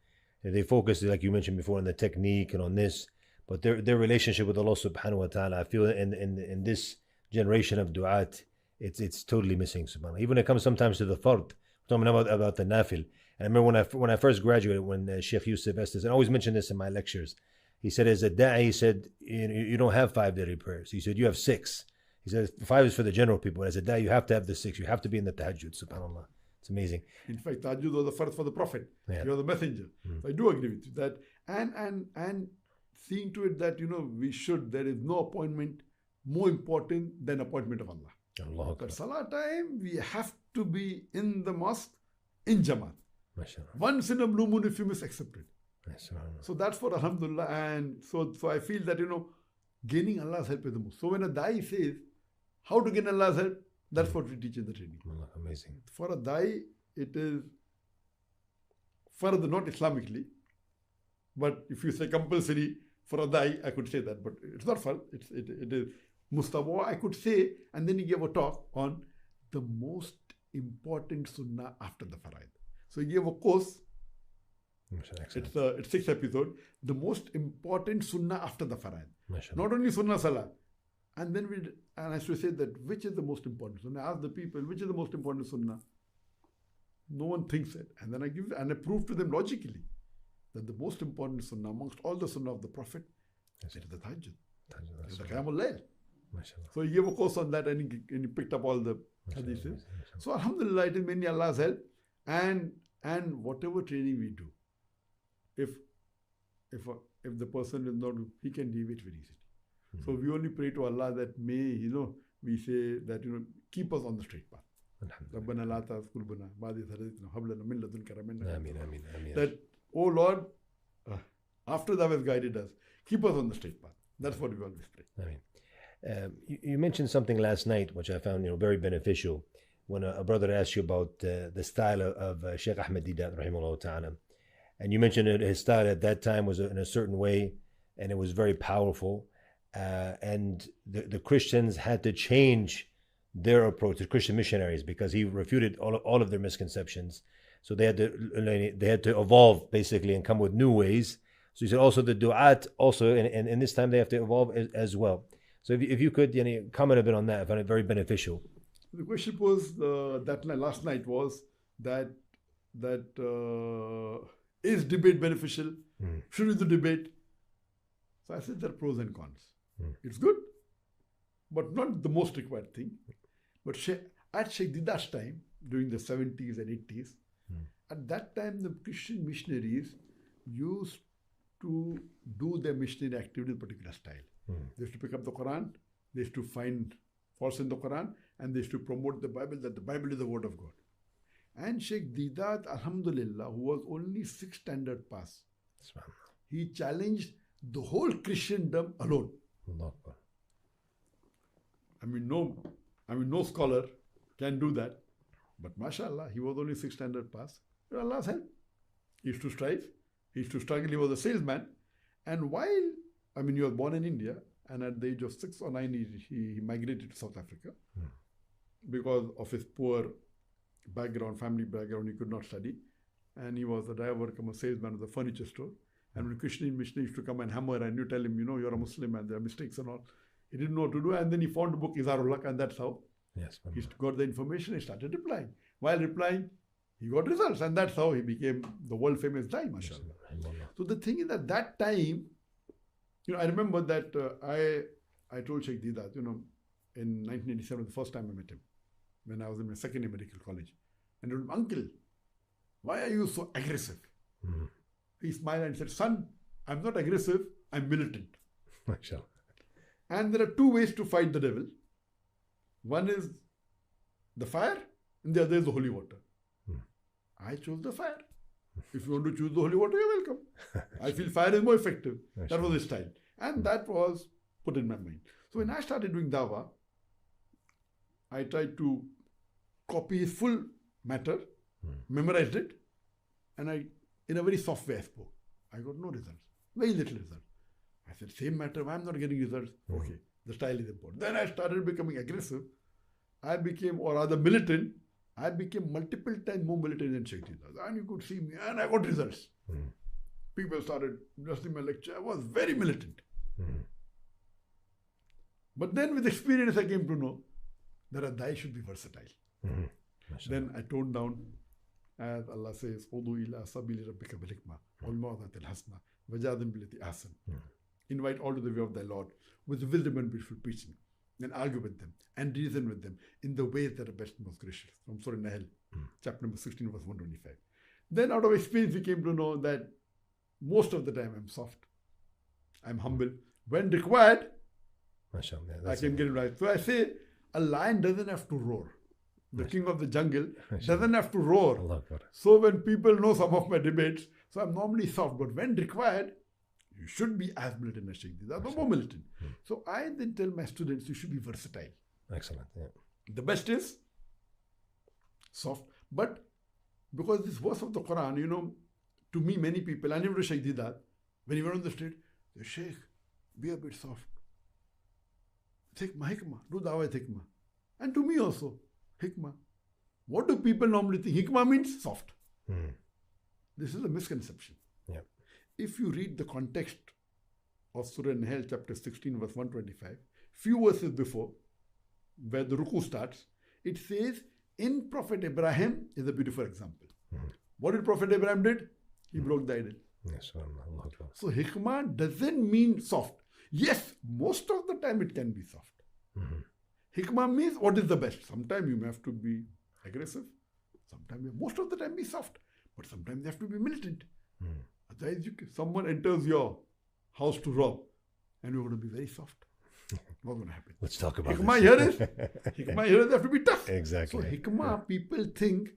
They focus, like you mentioned before, on the technique and on this, but their relationship with Allah subhanahu wa ta'ala, I feel in this generation of du'at, it's totally missing, subhanAllah. Even when it comes sometimes to the fard, talking about the nafil. And I remember when I first graduated, when Sheikh Yusuf Estes, and I always mention this in my lectures, he said, as a da'i, he said, you don't have 5 daily prayers. He said, you have 6. He said, 5 is for the general people. But as a da'i, you have to have the 6. You have to be in the tahajjud, subhanAllah. It's amazing. In fact, tahajjud was the first for the Prophet. Yeah. You're the messenger. So I do agree with you that. And seeing to it that, there is no appointment more important than appointment of Allah. Allah. At Salah time, we have to be in the mosque in Jamaat. MashaAllah. Once in a blue moon if you miss, accepted. SubhanAllah. So that's for Alhamdulillah. And so I feel that, gaining Allah's help is the most. So when a da'i says, how to gain Allah's help, that's what we teach in the training. Allah, amazing. For a da'i, it is further, not Islamically, but if you say compulsory for a da'i, I could say that, but it's not fard. It is mustawa, I could say, and then he gave a talk on the most important sunnah after the faraid. So he gave a course. It's 6 episodes. The most important sunnah after the faraid. Not only sunnah salah. And then I used to say that which is the most important sunnah. I asked the people, which is the most important sunnah? No one thinks it. And then I prove to them logically that the most important sunnah amongst all the sunnah of the Prophet is the tahajjud. It's the Qiyamul Layl. So he gave a course on that, and he picked up all the hadiths. So alhamdulillah, it is mainly Allah's help, and whatever training we do, if the person is not, he can deviate very easily. So we only pray to Allah that may, we say that, keep us on the straight path. رَبَّنَا لَا تَعْزِ قُلُوبَنَا بَعْدَ إِذْ هَدَيْتَنَا وَهَبْ لَنَا مِن لَدُنكَ رَحْمَةً. That, oh Lord, after thou hast guided us, keep us on the straight path. That's what we always pray. You mentioned something last night which I found very beneficial when a brother asked you about the style of Shaykh Ahmed Deedat rahimahullah ta'ala, and you mentioned that his style at that time was in a certain way and it was very powerful, and the Christians had to change their approach, the Christian missionaries, because he refuted all of their misconceptions. So they had to evolve basically and come with new ways. So he said also the du'at also, and in this time they have to evolve as well. So if you could comment a bit on that, I found it very beneficial. The question was last night was that is debate beneficial? Should we do debate? So I said there are pros and cons. It's good, but not the most required thing. But at Shaykh Deedat's time, during the 70s and 80s, at that time the Christian missionaries used to do their missionary activity in a particular style. They used to pick up the Quran, they used to find faults in the Quran, and they used to promote the Bible, that the Bible is the word of God. And Shaykh Deedat, alhamdulillah, who was only 6th standard pass, he challenged the whole Christendom alone. No scholar can do that. But mashallah, he was only 6th standard pass. With Allah's help. He used to strive. He used to struggle. He was a salesman. And while, he was born in India, and at the age of 6 or 9, he migrated to South Africa. Because of his poor background, family background, he could not study. And he was a driver, a salesman of the furniture store. And when Christian missionaries used to come and hammer, and you tell him, you're a Muslim and there are mistakes and all, he didn't know what to do. And then he found the book Izharul-Haq, and that's how he got the information. He started replying. While replying, he got results, and that's how he became the world famous guy, mashallah. So the thing is that time, I remember that I told Shaykh Deedat, in 1987, the first time I met him, when I was in my second year medical college, and I told him, uncle, why are you so aggressive? He smiled and said, son, I'm not aggressive, I'm militant. Mashallah. And there are 2 ways to fight the devil. One is the fire, and the other is the holy water. I chose the fire. If you want to choose the holy water, you're welcome. I feel fire is more effective. That was his style. And that was put in my mind. So when I started doing dawah, I tried to copy his full matter, memorized it, and in a very soft way I spoke. I got no results. Very little results. I said, same matter, why I'm not getting results? Okay, the style is important. Then I started becoming aggressive. I became, or rather militant. I became multiple times more militant than Shaykh Deedat. And you could see me, and I got results. People started listening to my lecture. I was very militant. But then with experience, I came to know that a dai should be versatile. Then I toned down, as Allah says, Udu ila sabili rabbika bil hikmah wal mawdatil hasna wajadin billati ahsan. Invite all to the way of thy Lord with wisdom and beautiful preaching, and argue with them and reason with them in the ways that are best and most gracious. From Surah Nahl, chapter number 16, verse 125. Then out of experience, we came to know that most of the time I'm soft, I'm humble. When required, I can get it right. So I say, a lion doesn't have to roar. The king of the jungle doesn't have to roar. So when people know some of my debates, so I'm normally soft, but when required, you should be as militant as Shaykh Deedat, or more militant. So I then tell my students, you should be versatile. Excellent. Yeah. The best is soft. But because this verse of the Quran, to me, many people, I never to Shaykh Deedat, when he went on the street, they say, Shaykh, be a bit soft. Hikmah, do dawah hikmah. And to me also, hikmah. What do people normally think? Hikmah means soft. This is a misconception. Yeah. If you read the context of Surah Nahl, chapter 16, verse 125, few verses before, where the ruku starts, it says, in Prophet Ibrahim is a beautiful example. What did Prophet Ibrahim did? He broke the idol. Yes, Allah Akbar. So hikmah doesn't mean soft. Yes, most of the time it can be soft. Hikmah means what is the best. Sometimes you may have to be aggressive. Sometimes, most of the time, be soft. But sometimes you have to be militant. Otherwise, someone enters your house to rob, and you're going to be very soft. What's going to happen? Let's talk about hikmah this. Hikmah here is have to be tough. Exactly. So hikmah, people think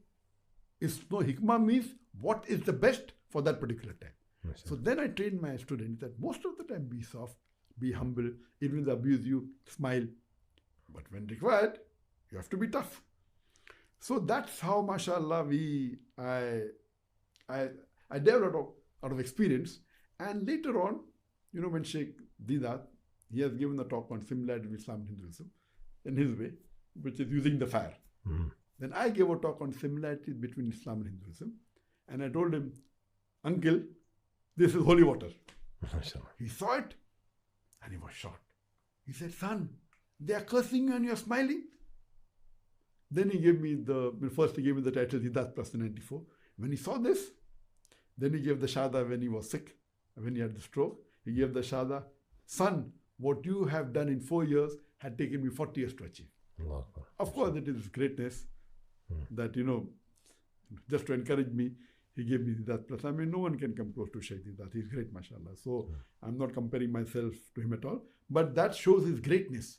hikmah means what is the best for that particular time. So then I train my students that most of the time be soft, be humble, even if they abuse you, smile. But when required, you have to be tough. So that's how, mashallah, I developed out of experience. And later on, when Shaykh Didat, he has given a talk on similarity with Islam and Hinduism in his way, which is using the fire. Then I gave a talk on similarities between Islam and Hinduism. And I told him, uncle, this is holy water. He saw it and he was shocked. He said, son, they are cursing you and you're smiling. Then he gave me the title Hidat plus 94. When he saw this, then he gave the Shahada when he was sick, when he had the stroke. He gave the Shahada, son, what you have done in 4 years had taken me 40 years to achieve. Of course, it is greatness that, just to encourage me, he gave me that plus. I mean, no one can come close to Shaykh Didat. He's great, mashallah. So I'm not comparing myself to him at all. But that shows his greatness.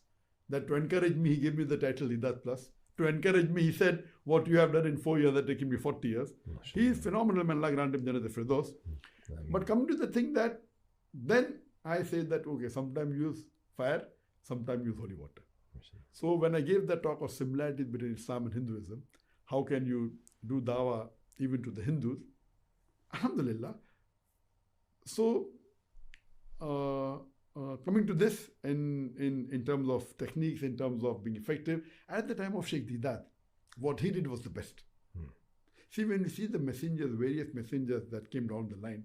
That to encourage me, he gave me the title Didat plus. To encourage me, he said, what you have done in 4 years, that taken me 40 years. He is phenomenal, may Allah grant him Jannat al-Firdaus. But coming to the thing that, then I say that, okay, sometimes use fire, sometimes use holy water. So when I gave that talk of similarities between Islam and Hinduism, how can you do dawah even to the Hindus? Alhamdulillah. So, coming to this in terms of techniques, in terms of being effective, at the time of Shaykh Didat, what he did was the best. See, when we see the messengers, various messengers that came down the line,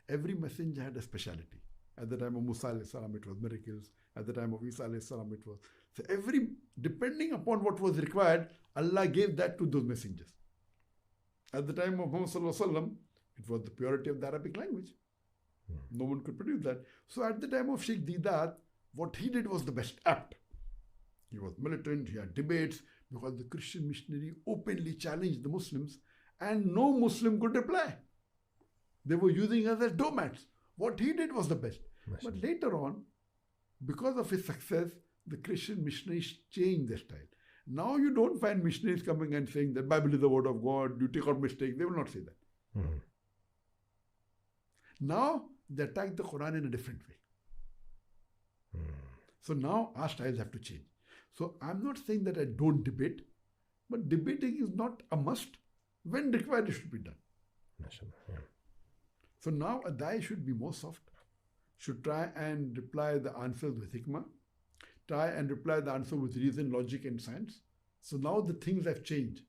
every messenger had a speciality. At the time of Musa alayhi salam, it was miracles. At the time of Isa alayhi salam, it was. So depending upon what was required, Allah gave that to those messengers. At the time of Muhammad sallallahu alaihi wasallam, it was the purity of the Arabic language. No one could produce that. So at the time of Shaykh Didat, what he did was the best, apt. He was militant, he had debates, because the Christian missionary openly challenged the Muslims and no Muslim could reply. They were using us as doormats. What he did was the best. But later on, because of his success, the Christian missionaries changed their style. Now you don't find missionaries coming and saying that Bible is the word of God, you take out mistakes. They will not say that. Now they attack the Quran in a different way. So now our styles have to change. So I'm not saying that I don't debate, but debating is not a must. When required, it should be done. So now a dai should be more soft, should try and reply the answers with hikmah, try and reply the answer with reason, logic and science. So now the things have changed.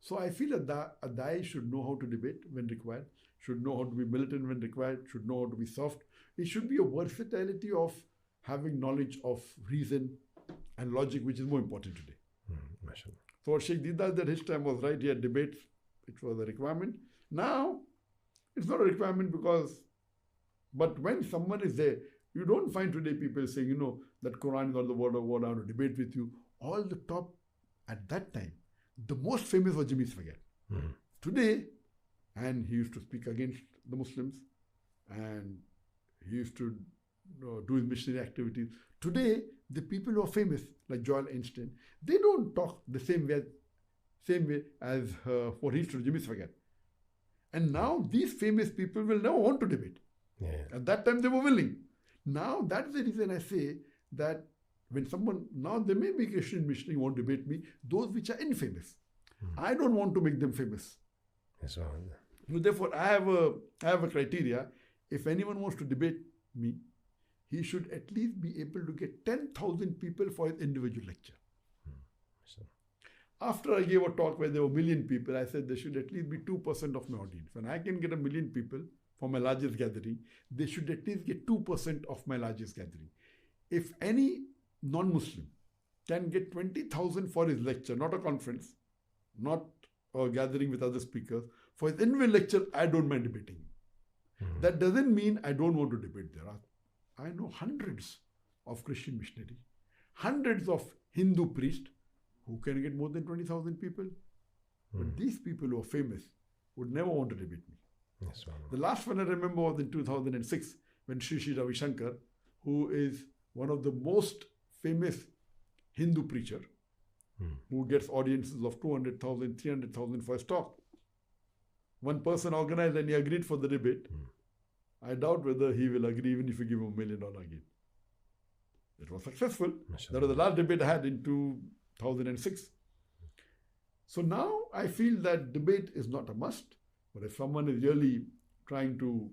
So I feel a dai should know how to debate when required, should know how to be militant when required, should know how to be soft. It should be a versatility of having knowledge of reason and logic, which is more important today. So Shaykh Didat at his time was right, he had debates, it was a requirement. Now, it's not a requirement but when someone is there, you don't find today people saying, that Quran is not the word of God, I want to debate with you. All the top, at that time, the most famous was Jimmy Swaggart. Today, and he used to speak against the Muslims, and he used to do his missionary activities. Today, the people who are famous, like Joel Einstein, they don't talk the same way as what he used to do, Jimmy Swaggart. And now these famous people will never want to debate. At that time they were willing. Now that's the reason I say that when someone, now there may be Christian missionary who won't debate me, those which are infamous. I don't want to make them famous. Therefore, I have a criteria. If anyone wants to debate me, he should at least be able to get 10,000 people for his individual lecture. After I gave a talk where there were 1 million people, I said there should at least be 2% of my audience. When I can get 1 million people for my largest gathering, they should at least get 2% of my largest gathering. If any non-Muslim can get 20,000 for his lecture, not a conference, not a gathering with other speakers, for his individual lecture, I don't mind debating. That doesn't mean I don't want to debate. I know hundreds of Christian missionaries, hundreds of Hindu priests who can get more than 20,000 people. But these people who are famous would never want to debate me. Yes, the last one I remember was in 2006 when Sri Ravi Shankar, who is one of the most famous Hindu preacher, who gets audiences of 200,000, 300,000 for his talk. One person organized and he agreed for the debate. I doubt whether he will agree even if you give him $1 million again. It was successful. That was the last debate I had in 2006. So now I feel that debate is not a must, but if someone is really trying to,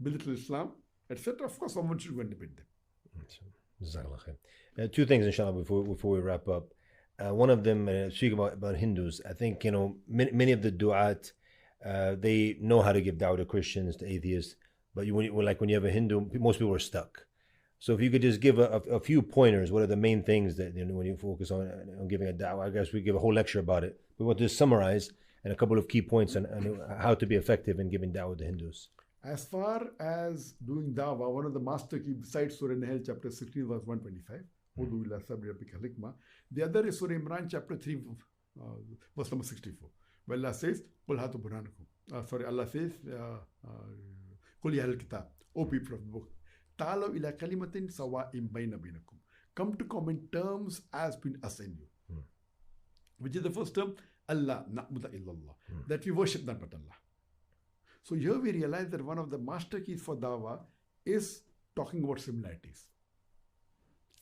belittle Islam, etc., of course someone should go and debate them. Two things, inshallah, before we wrap up. One of them, speaking about Hindus, I think, many of the du'at, they know how to give da'wah to Christians, to atheists, but when you have a Hindu, most people are stuck. So if you could just give a few pointers, what are the main things that, when you focus on giving a da'wah? I guess we give a whole lecture about it. We want to summarize and a couple of key points on how to be effective in giving da'wah to Hindus. As far as doing da'wah, one of the master key besides Surah Nahl chapter 16 verse 125, the other is Surah Imran chapter 3 verse number 64, where Allah says, Allah says, Qul ya ahlal kitab, O people of the book, ta'alaw ila kalimatin sawa'in bayna bainakum, come to common terms as between us and you. Which is the first term, Allah na'budu illallah, that we worship none but Allah. So here we realize that one of the master keys for dawah is talking about similarities.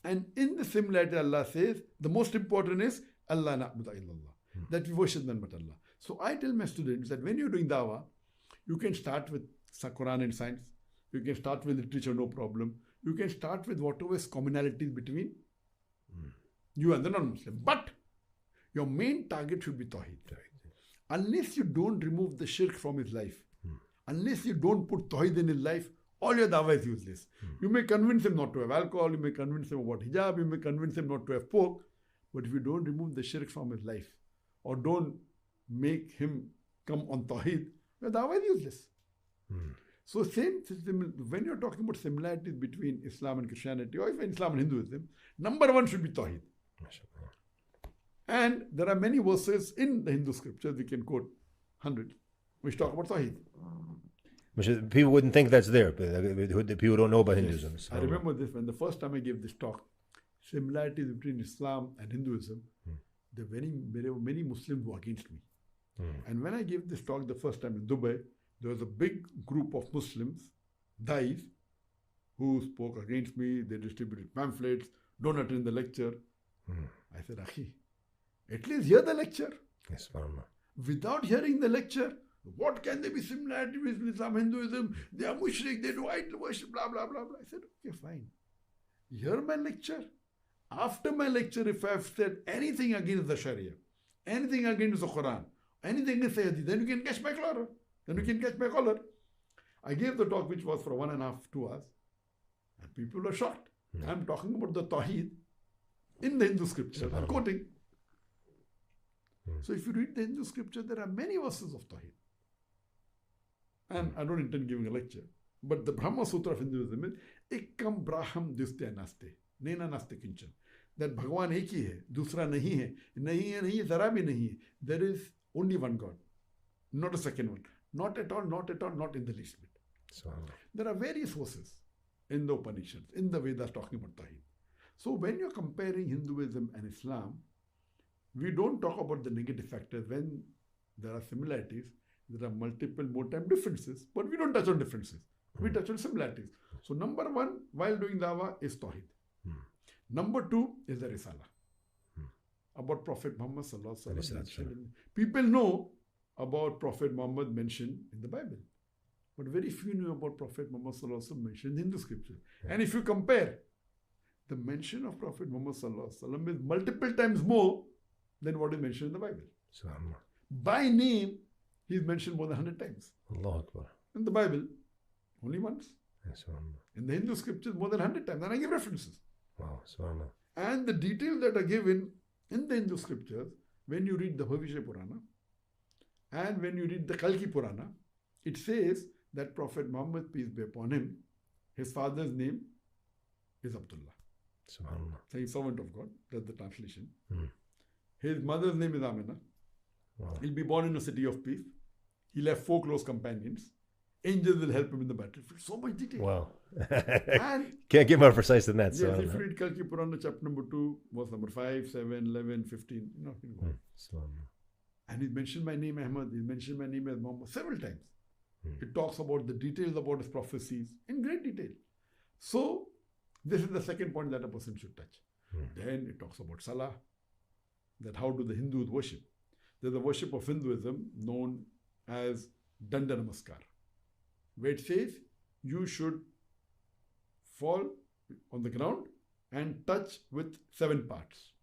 And in the similarity, Allah says, the most important is Allah na'budu illallah, that we worship none but Allah. So I tell my students that when you're doing dawah, you can start with Quran and science, you can start with literature, no problem. You can start with whatever is commonalities between you and the non-Muslim. But your main target should be Tawheed. Unless you don't remove the shirk from his life, unless you don't put Tawheed in his life, all your dawah is useless. You may convince him not to have alcohol, you may convince him about hijab, you may convince him not to have pork, but if you don't remove the shirk from his life, or don't make him come on Tawheed, your dawah is useless. So when you're talking about similarities between Islam and Christianity, or even Islam and Hinduism, number one should be Tawheed. And there are many verses in the Hindu scriptures, we can quote hundreds, which talk about Tawheed. People wouldn't think that's there, but people don't know about Hinduism. Yes. I remember this when the first time I gave this talk, similarities between Islam and Hinduism, there were many Muslims who were against me. And when I gave this talk the first time in Dubai, there was a big group of Muslims, Dais, who spoke against me. They distributed pamphlets, don't attend the lecture. I said, Akhi, at least hear the lecture. Yes, without hearing the lecture, what can there be similarity with Islam, Hinduism? They are mushrik, they do idol worship, blah, blah, blah, blah. I said, okay, fine. Hear my lecture. After my lecture, if I have said anything against the Sharia, anything against the Quran, anything against the Hadith, then you can catch my collar. I gave the talk which was for 1.5, 2 hours. And people were shocked. I'm talking about the Tawheed in the Hindu scripture. I'm quoting. So if you read the Hindu scripture, there are many verses of Tawheed. And I don't intend giving a lecture. But the Brahma Sutra of Hinduism is Ekam Braham Distya Naste. Nena Naste Kinchan. That Bhagwan ek hi hai, dusra nahi hai. Nahi hai, nahi hai, zara bhi nahi hai. There is only one God. Not a second one. Not at all, not at all, not in the least bit. There are various verses in the Upanishads, in the Vedas talking about Tawheed. So when you're comparing Hinduism and Islam, we don't talk about the negative factors. When there are similarities, there are multiple more time differences, but we don't touch on differences. We touch on similarities. So number one, while doing dawah, is Tawheed. Number two is the Risala. About Prophet Muhammad Sallallahu Alaihi Wasallam. People know about Prophet Muhammad mentioned in the Bible, but very few knew about Prophet Muhammad Sallallahu Alaihi Wasallam mentioned in the scripture. And if you compare, the mention of Prophet Muhammad Sallallahu Alaihi Wasallam is multiple times more than what is mentioned in the Bible. By name, he is mentioned more than 100 times. Allah Akbar. In the Bible, only once. In the Hindu scriptures, more than 100 times. And I give references. Wow, and the details that are given in the Hindu scriptures, when you read the Bhavishya Purana, and when you read the Kalki Purana, it says that Prophet Muhammad, peace be upon him, his father's name is Abdullah. Subhanallah. So he's servant of God. That's the translation. Hmm. His mother's name is Amina. Wow. He'll be born in a city of peace. He'll have 4 close companions. Angels will help him in the battlefield. So much detail. Wow. And Can't get more precise than that. yes, if you read Kalki Purana, chapter number 2, verse number 5, 7, 11, 15, you know. And he mentioned my name Ahmad, he mentioned my name as Muhammad several times. It talks about the details about his prophecies in great detail. So, this is the second point that a person should touch. Then it talks about Salah, that how do the Hindus worship. There's a worship of Hinduism known as Danda Namaskar, where it says you should fall on the ground and touch with 7 parts.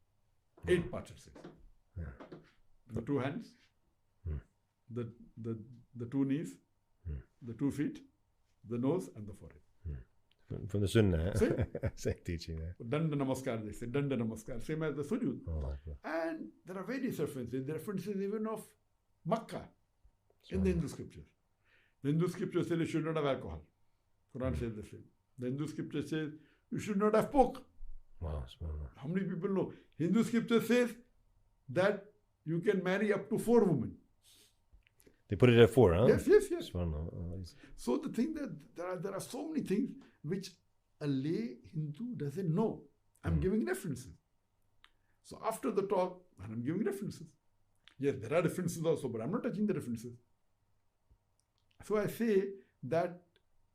8 parts it says. The 2 hands, the 2 knees, the 2 feet, the nose and the forehead. From the Sunnah, same teaching there. Danda Namaskar, they say, Danda Namaskar, same as the Sujood. Oh, and there are various references. The references even of Makkah in the Hindu scriptures. The Hindu scripture says you should not have alcohol. Quran says the same. The Hindu scripture says you should not have pork. Wow, how many people know? Hindu scripture says that you can marry up to 4 women. They put it at 4, huh? Yes. So the thing that there are so many things which a lay Hindu doesn't know. I'm giving references. So after the talk, and I'm giving references. Yes, there are references also, but I'm not touching the references. So I say that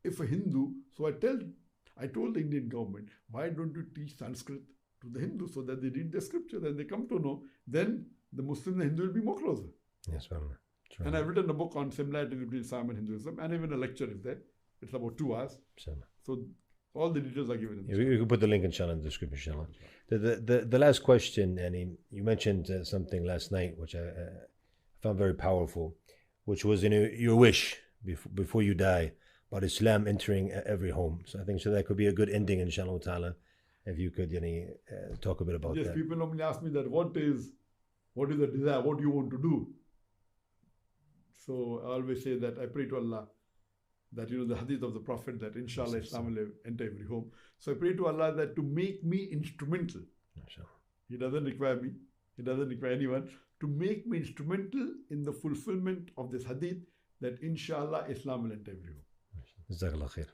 if a Hindu, I told the Indian government, why don't you teach Sanskrit to the Hindus so that they read the scripture and they come to know, then the Muslim and the Hindu will be more closer. Yes, true. And I've written a book on similarities between Islam and Hinduism, and even a lecture is there. It's about 2 hours. So all the details are given in the You can put the link inshallah in the description, inshallah. The last question, and you mentioned something last night which I found very powerful, which was your wish before you die about Islam entering every home. So I think that could be a good ending, inshallah ta'ala, if you could talk a bit about that. Yes, people normally ask me that what is the desire, what do you want to do? So I always say that I pray to Allah that the hadith of the Prophet that inshallah Islam will enter every home. So I pray to Allah that to make me instrumental. He doesn't require me, He doesn't require anyone, to make me instrumental in the fulfillment of this hadith that inshallah Islam will enter every home. Jazakallah khair.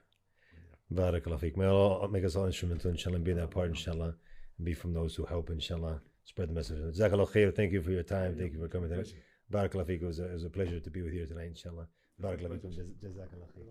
Barakallah feek. May Allah make us all instrumental, inshallah, and be that part, inshallah, and be from those who help, inshallah, spread the message. Jazakallah khair. Thank you for your time. Thank you for coming tonight. Barakallah feek. It was a pleasure to be with you tonight, inshallah. Barakallah feek. Jazakallah khair.